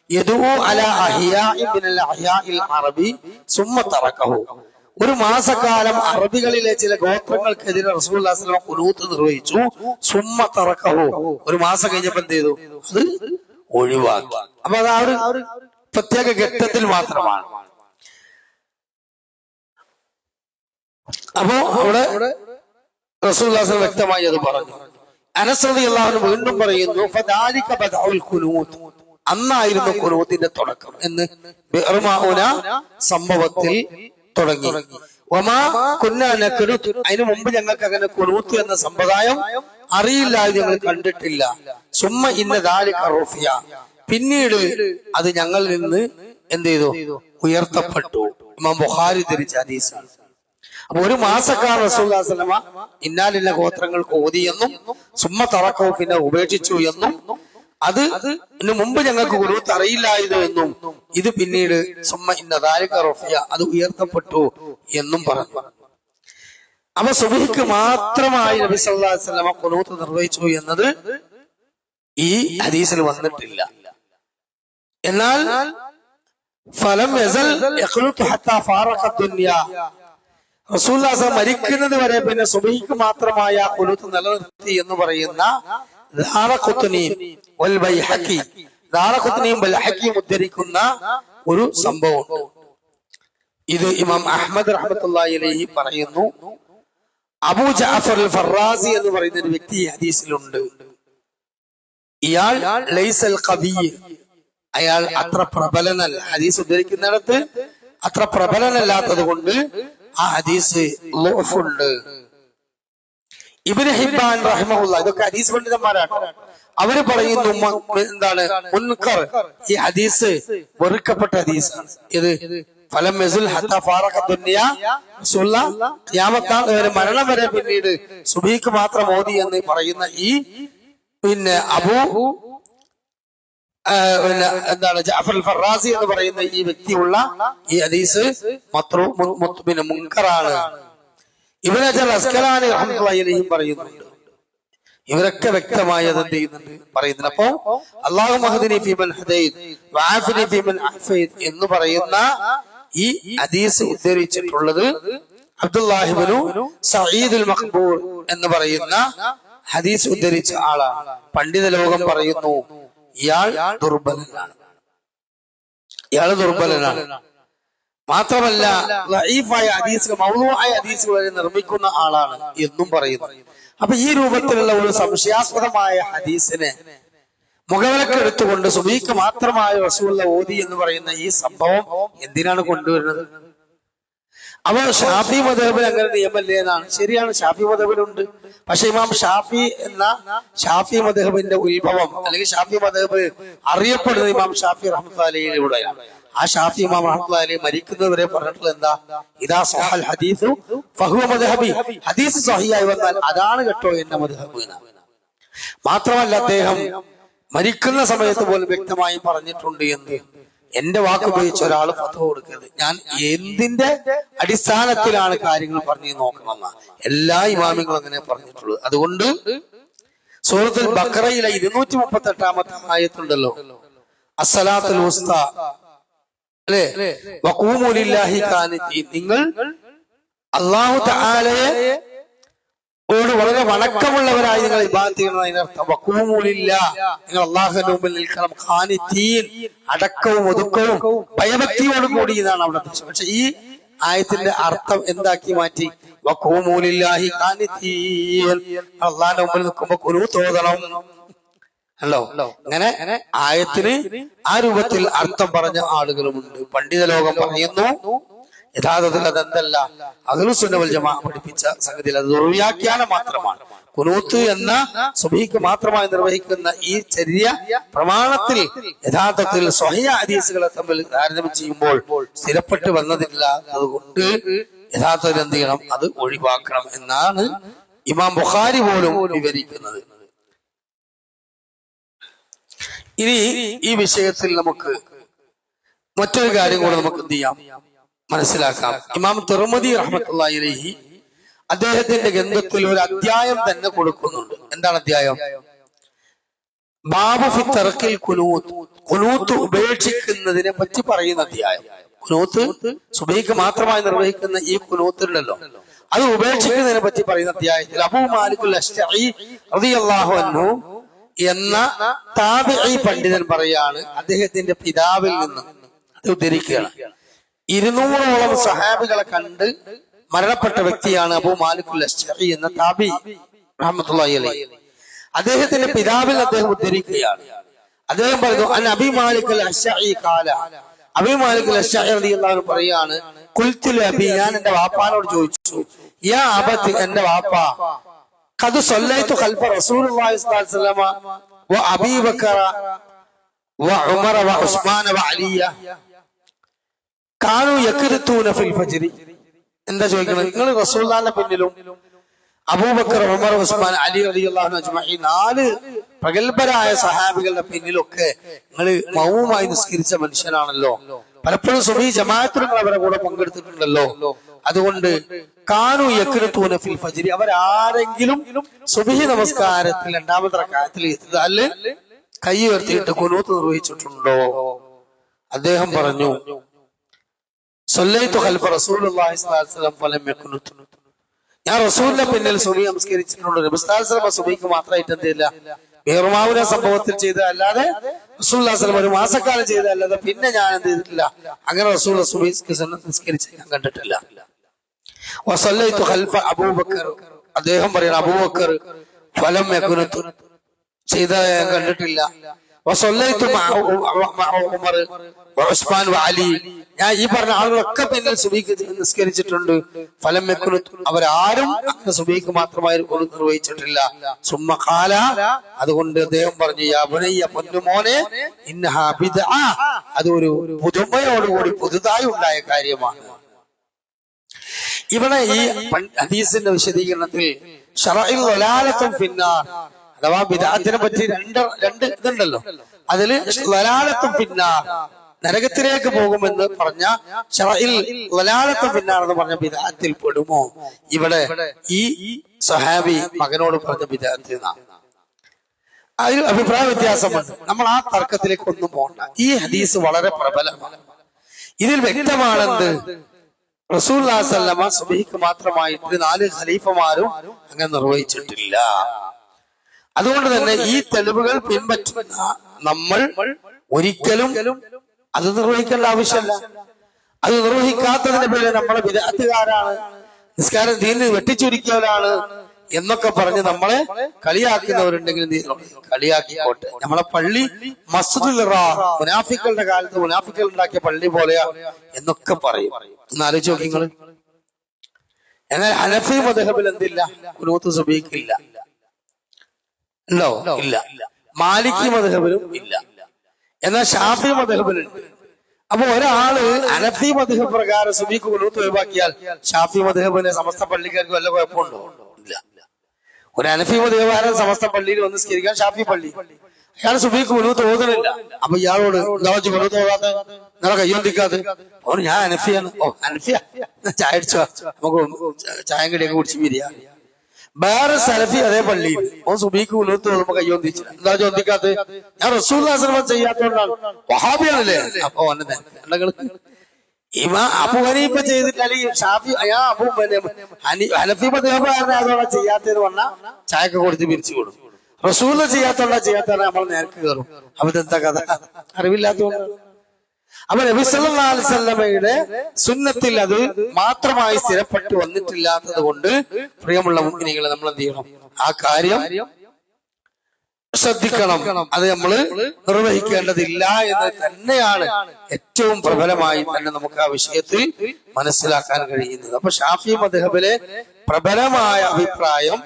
യദഉ അലാ അഹ്യാഇ മിനൽ അഹ്യാഇൽ അറബി സുമ്മ തറകഹു. ഒരു മാസക്കാലം അറബികളിലെ ചില ഗോത്രങ്ങൾക്കെതിരെ റസൂലുള്ളാഹി സ്വല്ലല്ലാഹു അലൈഹി വസല്ലം ഖുനൂത്ത് നിർവഹിച്ചു. സുമ്മ തറകഹു, ഒരു മാസം കഴിഞ്ഞപ്പോൾ എന്ത് ചെയ്തു, അത് ഒഴിവാക്കി. അപ്പൊ അത് ആ ഒരു പ്രത്യേക ഘട്ടത്തിൽ മാത്രമാണ്. അപ്പോ അവിടെ റസൂലുള്ളാഹി സ്വല്ലല്ലാഹു അലൈഹി വസല്ലം വ്യക്തമായി അത് പറഞ്ഞു. അനസ് റളിയല്ലാഹു അൻഹു വീണ്ടും പറയുന്നു, ഫദാലിക ബദഉൽ ഖുനൂത്ത്, അന്നായിരുന്നു ഖുനൂത്തിന്റെ തുടക്കം എന്ന് ബിഅർ മഊന സംഭവത്തിൽ തുടങ്ങി. വമാ കുന്നാ നഖ്നുത്, അതിനു മുമ്പ് ഞങ്ങൾക്ക് അങ്ങനെ ഖുനൂത്ത് എന്ന സമ്പ്രദായം അറിയില്ല, ഞങ്ങൾ കണ്ടിട്ടില്ല. സുമ്മ ഇന്ന ദാലിക റുഫിയ, പിന്നീട് അത് ഞങ്ങളിൽ നിന്ന് എന്ത് ചെയ്തു, ഉയർത്തപ്പെട്ടു. ഇമാം ബുഖാരി ധരിച്ച ഹദീസാണ്. അപ്പൊ ഒരു മാസക്കാർ റസൂലുള്ളാഹി സ്വല്ലല്ലാഹു അലൈഹി വസല്ലം ഇന്നാലിന്ന ഗോത്രങ്ങൾക്ക് ഓതിയെന്നും സുമ്മ തറക്കവും പിന്നെ ഉപേക്ഷിച്ചു എന്നും അത് ഇതിനു മുമ്പ് ഞങ്ങൾക്ക് ഖുനൂത്ത് അറിയില്ലായിരുന്നു എന്നും ഇത് പിന്നീട് സുമ്മ ഇന്ന ദാലിക റുഫിയ, അത് ഉയർത്തപ്പെട്ടു എന്നും പറഞ്ഞു. അപ്പൊ സുബ്ഹിക്ക് മാത്രമായി നബി സല്ലല്ലാഹു അലൈഹി വസല്ലം ഖുനൂത്ത് നിർവഹിച്ചു എന്നത് ഈ ഹദീസിൽ വന്നിട്ടില്ല. എന്നാൽ ഫലം യസൽ യഖ്നുതു ഹത്താ ഫാറഖ ദുനിയ, റസൂലുള്ളാഹി സ്വല്ലല്ലാഹു അലൈഹി വസല്ലം മരിക്കുന്നത് വരെ പിന്നെ സുബ്ഹിക്ക് മാത്രമായ ഖുനൂത്ത് നിലനിർത്തി എന്ന് പറയുന്ന ദാറഖുത്നിയും വൽ ബൈഹഖി, ദാറഖുത്നിയും ബൈഹഖിയും ഉദ്ധരിക്കുന്ന ഒരു സംഭവം. ഇത് ഇമാം അഹ്മദ് റഹ്മത്തുള്ളാഹി അലൈഹി പറയുന്നു. അബൂ ജഅഫർ അൽ ഫറാസി എന്ന് പറയുന്ന ഒരു വ്യക്തി ഹദീസിലുണ്ട്. ഇയാൾ ലൈസൽ ഖബീ, അയാൾ അത്ര പ്രബലനല്ല. ഹദീസ് ഉദ്ധരിക്കുന്നിടത്ത് അത്ര പ്രബലനല്ലാത്തത് കൊണ്ട് ആ ഹദീസ് ളുഅഫുണ്ട്. ഇബ്നു ഹിബ്ബാൻ റഹിമഹുല്ലാഹ്, ഇതൊക്കെ ഹദീസ് പണ്ഡിതന്മാരാണ്, അവര് പറയുന്നു എന്താണ് മുൻകർ, ഈ ഹദീസ് വെറുക്കപ്പെട്ട ഹദീസാണ്. ഇത് ഫലം യസുൽ ഹത്താ ഫാറഖ ദുനിയ, റസൂലുള്ളാഹി ഖിയാമത്ത് നാൾ വരെ, മരണം വരെ പിന്നീട് സുബ്ഹിക്ക് മാത്രം ഓതി എന്ന് പറയുന്ന ഈ പിന്നെ എന്താണ് ജഅഫർ അൽ ഫറാസി എന്ന് പറയുന്ന ഈ വ്യക്തിയുള്ള ഈ ഹദീസ് മുൻകറാണ്. ഇബ്നു ഹജർ അസ്കലാനി റഹ്മത്തുള്ളാഹി അലൈഹി പറയുന്നുണ്ട്. ഇവരൊക്കെ വ്യക്തമായി അത് എന്ത് ചെയ്യുന്നുണ്ട്, പറയുന്നുണ്ട്. അപ്പോ അല്ലാഹുമ്മ ഹദിനി ഫീമൻ ഹദൈത് വആഫിനി ഫീമൻ അഫൈത് എന്ന് പറയുന്ന ഈ ഹദീസ് ഉദ്ധരിച്ചിട്ടുള്ളത് അബ്ദുല്ലാഹി ഇബ്നു സഈദുൽ മഖ്ബൂർ എന്ന് പറയുന്ന ഹദീസ് ഉദ്ധരിച്ച ആളാണ്. പണ്ഡിത ലോകം പറയുന്നു ഇയാൾ ദുർബലനാണ്, മാത്രമല്ല ദഈഫായ ഹദീസുകൾ, മൗളൂആയ ഹദീസുകൾ നിർമ്മിക്കുന്ന ആളാണ് എന്നും പറയുന്നു. അപ്പൊ ഈ രൂപത്തിലുള്ള ഒരു സംശയാസ്പദമായ ഹദീസിനെ മുഖവിലക്കെടുത്തുകൊണ്ട് സുബ്ഹിക്ക് മാത്രമായ റസൂലുള്ള ഓതി എന്ന് പറയുന്ന ഈ സംഭവം എന്തിനാണ് കൊണ്ടുവരുന്നത്? അവർ ഷാഫി മദ്ഹബിൽ അങ്ങനെ നിയമല്ലേ എന്നാണ്. ശരിയാണ്, ഷാഫി മദ്ഹബിലുണ്ട്. പക്ഷെ ഇമാം ഷാഫി എന്ന ഷാഫി മദ്ഹബിന്റെ ഉത്ഭവം അല്ലെങ്കിൽ ഷാഫി മദ്ഹബ് അറിയപ്പെടുന്നത് ഇമാം ഷാഫി റഹ്മത്തുള്ളാഹി അലൈഹിയിലൂടെയാണ്. ആ ഷാഫി ഇമാം റഹ്മത്തുള്ളാഹി അലൈഹി മരിക്കുന്നവരെ പറഞ്ഞിട്ടുള്ളത് എന്താ, ഇദാ സഹൽ ഹദീസു ഫഹുവ മദ്ഹബി, ഹദീസ് സ്വഹീഹായി വന്നാൽ അതാണ് കേട്ടോ എന്റെ മദ്ഹബ്. മാത്രമല്ല അദ്ദേഹം മരിക്കുന്ന സമയത്ത് പോലും വ്യക്തമായി പറഞ്ഞിട്ടുണ്ട് എന്ത്, എന്റെ വാക്കുപയോഗിച്ച് ഒരാൾ ഫത്വ കൊടുക്കരുത്, ഞാൻ എന്തിന്റെ അടിസ്ഥാനത്തിലാണ് കാര്യങ്ങൾ പറഞ്ഞു നോക്കണമെന്ന എല്ലാ ഇമാമികളും അങ്ങനെ പറഞ്ഞിട്ടുള്ളത്. അതുകൊണ്ട് സൂറത്തുൽ ബഖറയിലെ 238 ആയത്തുണ്ടല്ലോ, അസ്സലാത്തുൽ വുസ്ത അല്ലേ, വഖൂമു ലില്ലാഹി ഖാനിതീൻ, നിങ്ങൾ അല്ലാഹു തആലയെ ഓട് വളരെ വണക്കമുള്ളവരായി നിങ്ങൾ ഇബാദത്ത് ചെയ്യണം. അതിനർത്ഥം വഖൂമു ലില്ലാഹ്, നിങ്ങൾ അല്ലാഹുവിന്റെ മുമ്പിൽ നിൽക്കണം. ഖാനിതീൻ, അടക്കവും ഒതുക്കവും ഭയഭക്തിയോടും കൂടി എന്നാണ് അവിടെ. പക്ഷെ ഈ ആയത്തിന്റെ അർത്ഥം എന്താക്കി മാറ്റി, വഖൂമു ലില്ലാഹി ഖാനിതീൻ, അല്ലാഹുവിന്റെ മുമ്പിൽ നിൽക്കുമ്പോ ഖുനൂത്ത് ഓതണം അല്ലോ. അങ്ങനെ ആയത്തിന് ആ രൂപത്തിൽ അർത്ഥം പറഞ്ഞ ആളുകളുമുണ്ട്. പണ്ഡിത ലോകം പറയുന്നു യഥാർത്ഥത്തിൽ അതെന്തല്ല, അഹ്ലുസുന്ന വൽ ജമാഅ പഠിപ്പിച്ച സംഗതിയിൽ അത് ദുർവ്യാഖ്യാനം മാത്രമാണ്. ഖുനൂത്ത് എന്ന സുബ്ഹിക്ക് മാത്രമായി നിർവഹിക്കുന്ന ഈ ചെറിയ പ്രമാണത്തിൽ യഥാർത്ഥത്തിൽ സ്വഹീഹ ഹദീസുകളെ തമ്മിൽ താരതമ്യം ചെയ്യുമ്പോൾ സ്ഥിരപ്പെട്ട് വന്നതില്ല. അതുകൊണ്ട് യഥാർത്ഥത്തിൽ എന്ത് ചെയ്യണം, അത് ഒഴിവാക്കണം എന്നാണ് ഇമാം ബുഖാരി പോലും വിവരിക്കുന്നത്. ഇനി ഈ വിഷയത്തിൽ നമുക്ക് മറ്റൊരു കാര്യം കൂടെ നമുക്ക് എന്ത് ചെയ്യാം, മനസ്സിലാക്കാം. ഇമാം തിർമിദി റഹ്മത്തുള്ളാഹി അലൈഹി അദ്ദേഹത്തിന്റെ ഗ്രന്ഥത്തിൽ ഒരു അധ്യായം തന്നെ കൊടുക്കുന്നുണ്ട്. എന്താണ് അധ്യായം? ബാബു ഫി തർക്കിൽ ഖുനൂത്ത്, ഖുനൂത്ത് ഉപേക്ഷിക്കുന്നതിനെ പറ്റി പറയുന്ന അധ്യായം. ഖുനൂത്ത് സുബഹിക്ക് മാത്രമായി നിർവഹിക്കുന്ന ഈ ഖുനൂത്ത് ഉണ്ടല്ലോ, അത് ഉപേക്ഷിക്കുന്നതിനെ പറ്റി പറയുന്ന അധ്യായത്തിൽ അബൂ മാലിക്കുൽ അശ്അരി റളിയല്ലാഹു അൻഹു എന്ന താബിഈ പണ്ഡിതൻ പറയാണ്, അദ്ദേഹത്തിന്റെ പിതാവിൽ നിന്ന് അത് ഉദ്ധരിക്കുകയാണ്. 200ഓളം സഹാബികളെ കണ്ട് മരണപ്പെട്ട വ്യക്തിയാണ് അബൂ മാലിക്കുൽ അശ്അരി എന്ന താബിഈ റഹ്മത്തുള്ളാഹി അലൈഹി. അദ്ദേഹത്തിന്റെ പിതാവിൽ അദ്ദേഹം ഉദ്ധരിക്കുകയാണ്. അദ്ദേഹം പറയുന്നു, അൻ അബീ മാലിക്കുൽ അശ്അരി ഖാല, അബീ മാലിക്കുൽ അശ്അരി റളിയല്ലാഹു അൻഹു പറയാണ്, ഖുൽതു ലഅബീ, ഞാൻ എന്റെ വാപ്പാനോട് ചോദിച്ചു, യാ അബതി, എന്റെ വാപ്പ, ഖദ് സല്ലൈതു ഖൽഫ റസൂലുള്ളാഹി സ്വല്ലല്ലാഹു അലൈഹി വസല്ലമ വ അബീ ബക്കറ വ ഉമർ വ ഉസ്മാൻ വ അലിയ കാനൂ യഖ്റുതൂന ഫിൽ ഫജ്ർ. എന്താ ചോദിക്കുന്നത്? നിങ്ങൾ റസൂലുള്ളാഹിന്റെ പിന്നിലും അബൂബക്കർ, ഉമർ, ഉസ്മാൻ, അലി റളിയല്ലാഹു അൻഹു അജ്മഈൻ 4 പ്രഗൽഭരായ സഹാബികളുടെ പിന്നിലൊക്കെ നിങ്ങൾ മൗനമായി നിസ്കരിച്ച മനുഷ്യനാണല്ലോ. പലപ്പോഴും സുബഹി ജമാഅത്തിൽ നിങ്ങൾ അവരുടെ കൂടെ പങ്കെടുത്തിട്ടുണ്ടല്ലോ. അതുകൊണ്ട് കാനൂ യഖ്റുതൂന ഫിൽ ഫജ്ർ, അവരാരെങ്കിലും സുബഹി നമസ്കാരത്തിൽ 2ാമത്തെ റക്അത്തിൽ ഇത്ദാല് കൈ ഉയർത്തിയിട്ട് ഖുനൂത്ത് നിർവഹിച്ചിട്ടുണ്ടോ? അദ്ദേഹം പറഞ്ഞു, സല്ലൈതു ഖൽഫ റസൂലുള്ളാഹി സ്വല്ലല്ലാഹു അലൈഹി വസല്ലം ഫലം യഖ്നുത്, ഞാൻ റസൂലിന്റെ പിന്നിൽ സുബഹി നമസ്കരിച്ചിട്ടുണ്ട്. നബി സല്ലല്ലാഹു അലൈഹി വസല്ലം സുബഹിക്ക് മാത്രമായിട്ട് എന്തില്ല, ബിർമാവുന സംഭവത്തിൽ ചെയ്തതല്ലാതെ റസൂലുള്ളാഹി സ്വല്ലല്ലാഹു അലൈഹി വസല്ലം ഒരു മാസക്കാലം ചെയ്തതല്ലാതെ പിന്നെ ഞാൻ എന്ത് ചെയ്തിട്ടില്ല, അങ്ങനെ റസൂൽ സുബഹിക്ക് സുന്നത്ത് നിസ്കരിച്ച് ഞാൻ കണ്ടിട്ടില്ല. വസല്ലൈതു ഖൽഫ അബൂബക്കർ, അദ്ദേഹം പറയുന്ന അബൂബക്കർ ഫലം യഖ്നുത്, ചെയ്ത ഞാൻ കണ്ടിട്ടില്ല. വസല്ലൈതു മഅ ഉമർ വ ഉസ്മാൻ വ അലി, ഞാൻ ഈ പറഞ്ഞ ആളുകളൊക്കെ പിന്നിൽ സുബഹിക്ക് നിസ്കരിച്ചിട്ടുണ്ട്. ഫലം യഖ്നുത്, അവരാരും അങ്ങനെ സുബഹിക്ക് മാത്രമായി ഖുനൂത്ത് നിർവഹിച്ചിട്ടില്ല. സുമ്മ ഖാല, അതുകൊണ്ട് അദ്ദേഹം പറഞ്ഞു, യാ ബുനയ്യ, പൊന്നുമോനെ, ഇന്നഹാ ബിദ്അ, അത് ഒരു പുതുമയോടുകൂടി പുതുതായി ഉണ്ടായ കാര്യമാണ്. ഇവിടെ ഈ ഹദീസിന്റെ വിശദീകരണത്തിൽ ശറഇൽ വലാലത്തും ഫിന്നാർ, അഥവാ ബിദ്അത്തിനെ പറ്റി രണ്ട് ഇതുണ്ടല്ലോ, അതില് വലാലത്തും ഫിന്നാർ, നരകത്തിലേക്ക് പോകുമെന്ന് പറഞ്ഞ ശറഇൽ വലാലത്തും ഫിന്നാർ എന്ന് പറഞ്ഞ ബിദ്അത്തിൽ പെടുമോ? ഇവിടെ ഈ സഹാബി മകനോട് പറഞ്ഞ ബിദ്അത്തിൽ നിന്നാണ്. അതിൽ അഭിപ്രായ വ്യത്യാസമുണ്ട്. നമ്മൾ ആ തർക്കത്തിലേക്ക് ഒന്നും പോകണ്ട. ഈ ഹദീസ് വളരെ പ്രബലമാണ്. ഇതിൽ വ്യക്തമാണെന്ത്, റസൂലുള്ളാഹി സ്വല്ലല്ലാഹു അലൈഹി വസല്ലം സുബഹിക്ക് മാത്രമായിട്ട് 4 ഖലീഫമാരും അങ്ങനെ നിർവഹിച്ചിട്ടില്ല. അതുകൊണ്ട് തന്നെ ഈ തെളിവുകൾ പിൻപറ്റുന്ന നമ്മൾ ഒരിക്കലും അത് നിർവഹിക്കേണ്ട ആവശ്യമല്ല. അത് നിർവഹിക്കാത്തതിന്റെ പേരിൽ നമ്മളെ ബിദ്അത്തുകാരാണ്, നിസ്കാരം ദീനിൽ വെട്ടിച്ചുരുക്കിയവരാണ് എന്നൊക്കെ പറഞ്ഞ് നമ്മളെ കളിയാക്കുന്നവരുണ്ടെങ്കിൽ കളിയാക്കിക്കോട്ടെ. നമ്മളെ പള്ളി മസ്ജിദുൽ ഹിറാം മുനാഫിക്കളുടെ കാലത്ത് മുനാഫിക്കൾ ഉണ്ടാക്കിയ പള്ളി പോലെയാ എന്നൊക്കെ പറയും. ഒന്ന് ആലോചിച്ച് നോക്കി നിങ്ങൾ. എന്നാൽ ഹനഫി മദ്ഹബിൽ എന്തില്ല, ഖുനൂത്ത് സുബഹിക്ക് ഇല്ല, ഉണ്ടോ? ഇല്ല. മാലിക്കി മദ്ഹബിലും ഇല്ല. എന്നാൽ ഷാഫി മദ്ഹബിലുണ്ട്. അപ്പൊ ഒരാള് ഹനഫി മദ്ഹബ് പ്രകാരം സുബഹിക്ക് ഖുനൂത്ത് ഒഴിവാക്കിയാൽ ഷാഫി മദ്ഹബിലെ സമസ്ത പള്ളിക്കാർക്ക് വല്ല കുഴപ്പമുണ്ടോ? ഇല്ല. ഒരു ഹനഫി മദ്ഹബുകാരൻ സമസ്ത പള്ളിയിൽ വന്ന് നിസ്കരിക്കാൻ ഷാഫി പള്ളി, അയാൾ സുബഹിക്ക് ഖുനൂത്ത് ഓതുന്നില്ല. അപ്പൊ ഇയാളോട് എന്താ വെച്ച് ഖുനൂത്ത് ഓതാതെ, നിങ്ങളെ കയ്യൊന്തിക്കാതെ? ഓ, ഞാൻ ഹനഫിയാണ്. ഓ, ഹനഫിയ, ചായ അടിച്ചോ, നമുക്ക് ചായം കടിയൊക്കെ കുടിച്ച് പിരിയാ. വേറെ സലഫി അതേ പള്ളിയിൽ ഓ സുബഹിക്ക് ഖുനൂത്ത് ഓതുമ്പോ കയ്യൊന്തിച്ചില്ല. എന്താ ചോദിക്കാത്ത? ഞാൻ റസൂലുള്ളാഹി സ്വല്ലല്ലാഹു അലൈഹി വസല്ലം ചെയ്യാത്തോണ്ടാണ്, വഹാബിയാണല്ലേ. അപ്പൊ അബൂ ഹനീഫ ചെയ്തിട്ട്, അല്ലെങ്കിൽ ഷാഫി ഹനഫി മദ്ഹബുകാരനെ അതോടെ ചെയ്യാത്തതെന്ന് പറഞ്ഞാൽ ചായക്ക് കൊടുത്ത് പിരിച്ചു കൊടുക്കും. റസൂല് ചെയ്യാത്തോണ്ടാ ചെയ്യാത്തതാണ് നമ്മൾ നേർക്ക് കയറും. അപ്പൊ ഇതെന്താ കഥ? അറിവില്ലാത്തതുകൊണ്ട്. അപ്പൊ നബി സല്ലല്ലാഹു അലൈഹി വസല്ലമയുടെ സുന്നത്തിൽ അത് മാത്രമായി സ്ഥിരപ്പെട്ടു വന്നിട്ടില്ലാത്തത് കൊണ്ട് പ്രിയമുള്ള മുഅ്മിനീങ്ങളെ നമ്മൾ എന്ത് ചെയ്യണം? ആ കാര്യം ശ്രദ്ധിക്കണം. അത് നമ്മൾ നിർവഹിക്കേണ്ടതില്ല എന്ന് തന്നെയാണ് ഏറ്റവും പ്രബലമായി തന്നെ നമുക്ക് ആ വിഷയത്തിൽ മനസ്സിലാക്കാൻ കഴിയുന്നത്. അപ്പൊ ഷാഫി മദ്ഹബിലെ പ്രബലമായ അഭിപ്രായം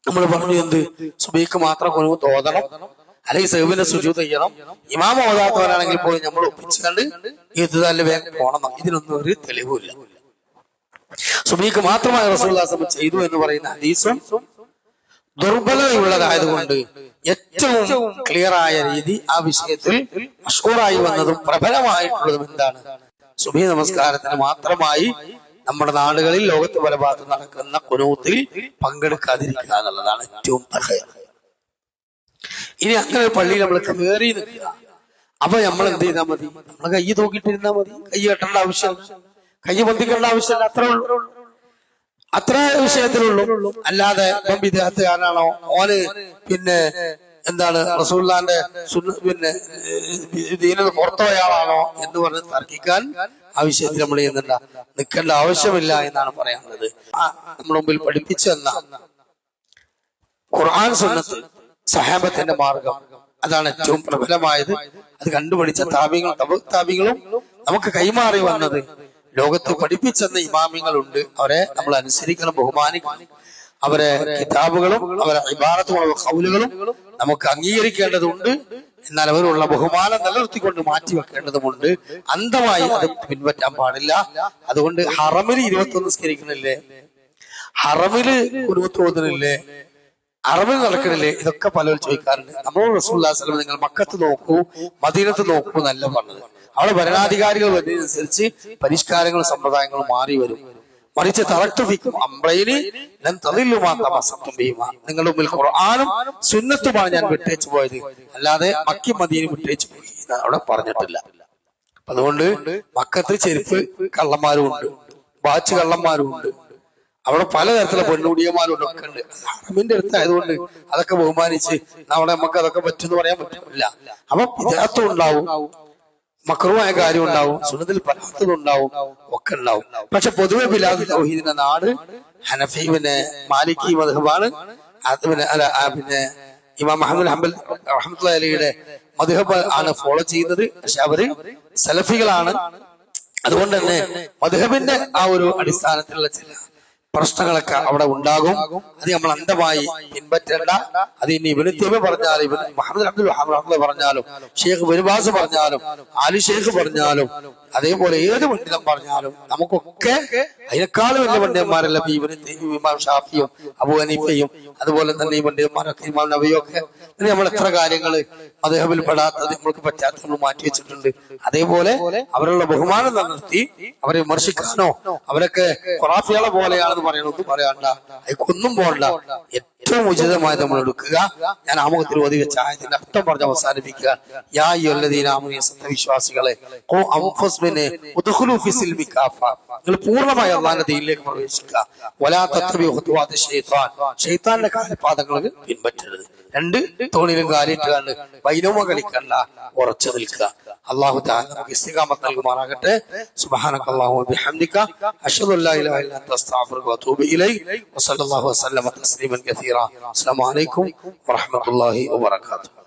നമ്മൾ പറഞ്ഞു, എന്ത്, സുബഹിക്ക് മാത്രം ഖുനൂത്ത് ഓതണം, അല്ലെങ്കിൽ സഹ്വിന്റെ സുജൂദ് ചെയ്യണം. ഇമാം ഓതാത്തവരാണെങ്കിൽ പോയി നമ്മൾ ഒപ്പിച്ചുകൊണ്ട് ഇത്ദാലിൽ വേഗം പോകണം. ഇതിനൊന്നും ഒരു തെളിവില്ല. സുബഹിക്ക് മാത്രമായി റസൂലുള്ളാഹി സ്വല്ലല്ലാഹു അലൈഹി വസല്ലം ചെയ്തു എന്ന് പറയുന്ന ഹദീസും ദുർബലതയുള്ളതായതുകൊണ്ട് ഏറ്റവും ക്ലിയർ ആയ രീതി ആ വിഷയത്തിൽ മഷ്ഹൂറായി വന്നതും പ്രബലമായിട്ടുള്ളതും എന്താണ്? സുബഹി നമസ്കാരത്തിന് മാത്രമായി നമ്മുടെ നാടുകളിൽ ലോകത്ത് പല ഭാഗത്ത് നടക്കുന്ന ഖുനൂത്തിൽ പങ്കെടുക്കാതിരിക്കുക എന്നുള്ളതാണ് ഏറ്റവും ഖൈർ. ഇനി അങ്ങനെ പള്ളിയിൽ നമ്മൾ കയറി നിൽക്കുക. അപ്പൊ നമ്മൾ എന്ത് ചെയ്താൽ മതി? നമ്മൾ കൈ തൂക്കിയിട്ടിരുന്നാൽ മതി. കൈ കെട്ടേണ്ട ആവശ്യമില്ല, കൈ പൊന്തിക്കേണ്ട ആവശ്യമില്ല. അത്ര വിഷയത്തിലുള്ളൂ. അല്ലാതെ ഇപ്പം വിദ്യാർത്ഥികാരനാണോ ഓന് പിന്നെ എന്താണ് റസൂലുള്ളാന്റെ പിന്നെ ദീനിൽ പുറത്തുപോയാളാണോ എന്ന് പറഞ്ഞ് തർക്കിക്കാൻ ആ വിഷയത്തിൽ നമ്മൾ ചെയ്യുന്നുണ്ട നിൽക്കേണ്ട ആവശ്യമില്ല എന്നാണ് പറയാനുള്ളത്. നമ്മുടെ മുമ്പിൽ പഠിപ്പിച്ചെന്ന ഖുർആൻ സുന്നത്ത് സഹാബത്തിന്റെ മാർഗം അതാണ് ഏറ്റവും പ്രബലമായത്. അത് കണ്ടുപിടിച്ച താബികളും നമുക്ക് കൈമാറി വന്നത് ലോകത്ത് പഠിപ്പിച്ചെന്ന ഇമാമിങ്ങളുണ്ട്. അവരെ നമ്മൾ അനുസരിക്കണം, ബഹുമാനിക്കണം. അവരെ കിതാബുകളും അവരെ ഇബാറത്തുകളും ഖൗലുകളും നമുക്ക് അംഗീകരിക്കേണ്ടതുണ്ട്. എന്നാൽ അവരുള്ള ബഹുമാനം നിലനിർത്തിക്കൊണ്ട് മാറ്റി വെക്കേണ്ടതുമുണ്ട്. അന്ധമായി അത് പിൻപറ്റാൻ പാടില്ല. അതുകൊണ്ട് ഹറമില് 21 നിസ്കരിക്കണില്ലേ, ഹറമില് 20 അറബിൽ നടക്കണില്ലേ, ഇതൊക്കെ പലരും ചോദിക്കാറുണ്ട്. നമ്മൾ റസൂലുള്ളാഹി സ്വല്ലല്ലാഹു അലൈഹി വസല്ലം നിങ്ങൾ മക്കത്ത് നോക്കൂ മദീനത്ത് നോക്കൂ എന്നല്ല പറഞ്ഞത്. അവിടെ ഭരണാധികാരികൾ വരുന്നതിനനുസരിച്ച് പരിഷ്കാരങ്ങളും സമ്പ്രദായങ്ങളും മാറി വരും. മറിച്ച് തറക്തുഫിക്കും അംറൈനി ലൻ തളില്ലു മാ തമസ്സക്തും ബിഹിമാ, നിങ്ങളുടെ മുമ്പിൽ ഖുർആനും സുന്നത്തുമാണ് ഞാൻ വിട്ടേച്ചു പോയത്, അല്ലാതെ മക്കി മദീന വിട്ടേച്ചു പോയി അവിടെ പറഞ്ഞിട്ടില്ല. അതുകൊണ്ട് മക്കത്ത് ചെരുപ്പ് കള്ളന്മാരും ഉണ്ട്, വാച്ച് കള്ളന്മാരും ഉണ്ട്, അവിടെ പലതരത്തിലുള്ള പെണ്ണുടിയന്മാരും ഒക്കെ ഉണ്ട്. ഹറമിന്റെ അടുത്തായതുകൊണ്ട് അതൊക്കെ ബഹുമാനിച്ച് അവിടെ നമുക്ക് അതൊക്കെ പറ്റുമെന്ന് പറയാൻ പറ്റില്ല. അപ്പൊ വിദഅത്തും ഉണ്ടാവും, മക്രുമായ കാര്യം ഉണ്ടാവും, സുന്നത്തിൽ പലാത്തതുണ്ടാവും, ഒക്കെ ഉണ്ടാവും. പക്ഷെ പൊതുവെ ബിലാദ് തൗഹീദിന്റെ നാട് ഹനഫി പിന്നെ മാലിക്കി മദ്ഹബാണ്. പിന്നെ ഇമാം അഹ്മദ് ഹംബൽ റഹ്മത്തുള്ളാഹി അലൈഹിയുടെ മദ്ഹബ് ആണ് ഫോളോ ചെയ്യുന്നത്. പക്ഷെ അവര് സലഫികളാണ്. അതുകൊണ്ട് തന്നെ മദ്ഹബിന്റെ ആ ഒരു അടിസ്ഥാനത്തിലുള്ള ചില പ്രശ്നങ്ങളൊക്കെ അവിടെ ഉണ്ടാകും. അത് നമ്മൾ അന്ധമായി പിൻപറ്റേണ്ട. അത് ഇനി ഇബ്നു തൈമിയ്യ പറഞ്ഞാലും ഇബ്നു മുഹമ്മദ് അബ്ദുൽ വഹാബ് പറഞ്ഞാലും ഷെയ്ഖ് ബിൻ ബാസ് പറഞ്ഞാലും ആലി ഷെയ്ഖ് പറഞ്ഞാലും അതേപോലെ ഏത് പണ്ഡിതൻ പറഞ്ഞാലും നമുക്കൊക്കെ അതിനേക്കാളും വലിയ പണ്ഡിതന്മാരല്ല ഇമാം ഷാഫിയും അബൂ ഹനീഫയും അതുപോലെ തന്നെ ഈ പണ്ഡിതന്മാരൊക്കെ ഇമാം നബവിയും ഒക്കെ. നമ്മൾ എത്ര കാര്യങ്ങൾ മദ്ഹബിൽ പെടാത്തത് നമ്മൾക്ക് പറ്റാത്തത് നമ്മൾ മാറ്റി വെച്ചിട്ടുണ്ട്. അതേപോലെ അവരുടെ ബഹുമാനം നിലനിർത്തി അവരെ വിമർശിക്കാനോ അവരൊക്കെ ഖുറാഫികളെ പോലെയാണെന്ന് പറയണമെന്ന് പറയാണ്ട, അതിക്കൊന്നും പോകണ്ട. ഏറ്റവും ഉചിതമായി നമ്മൾ എടുക്കുക. ഞാൻ ആമുഖത്തിൽ ഓതി വെച്ച ആയത്തിന്റെ അർത്ഥം പറഞ്ഞ് അവസാനിപ്പിക്കുക. യാ അയ്യുഹല്ലദീന ആമനൂ, സത്യവിശ്വാസികളെ, നിങ്ങൾ പൂർണ്ണമായി അല്ലാഹുവിന്റെ ദീനിലേക്ക് പ്രവേശിക്കുക. വലാ തത്തബിഉ ഖുതുവാതി ശൈത്താൻ, ശൈത്താന്റെ കാൽപാദങ്ങൾ പിൻപറ്റരുത്. രണ്ട് തോണിയിലും കാലിട്ടുകൊണ്ട് വൈനോമ കളിക്കണ്ട, ഉറച്ചു നിൽക്കുക. അല്ലാഹു തആല നമുക്ക് ഇസ്തിഖാമത്ത് നൽകുമാറാകട്ടെ. സുബ്ഹാനകല്ലാഹു വബിഹംദിക അശ്ഹദു അല്ലാ ഇലാഹ ഇല്ല അൻത അസ്തഗ്ഫിറുക വഅതൂബു ഇലൈക് വസല്ലല്ലാഹു വസല്ലമ തസ്ലീമൻ കസീറ. അസ്സലാമു അലൈക്കും വറഹ്മത്തുള്ളാഹി വബറകാതുഹു.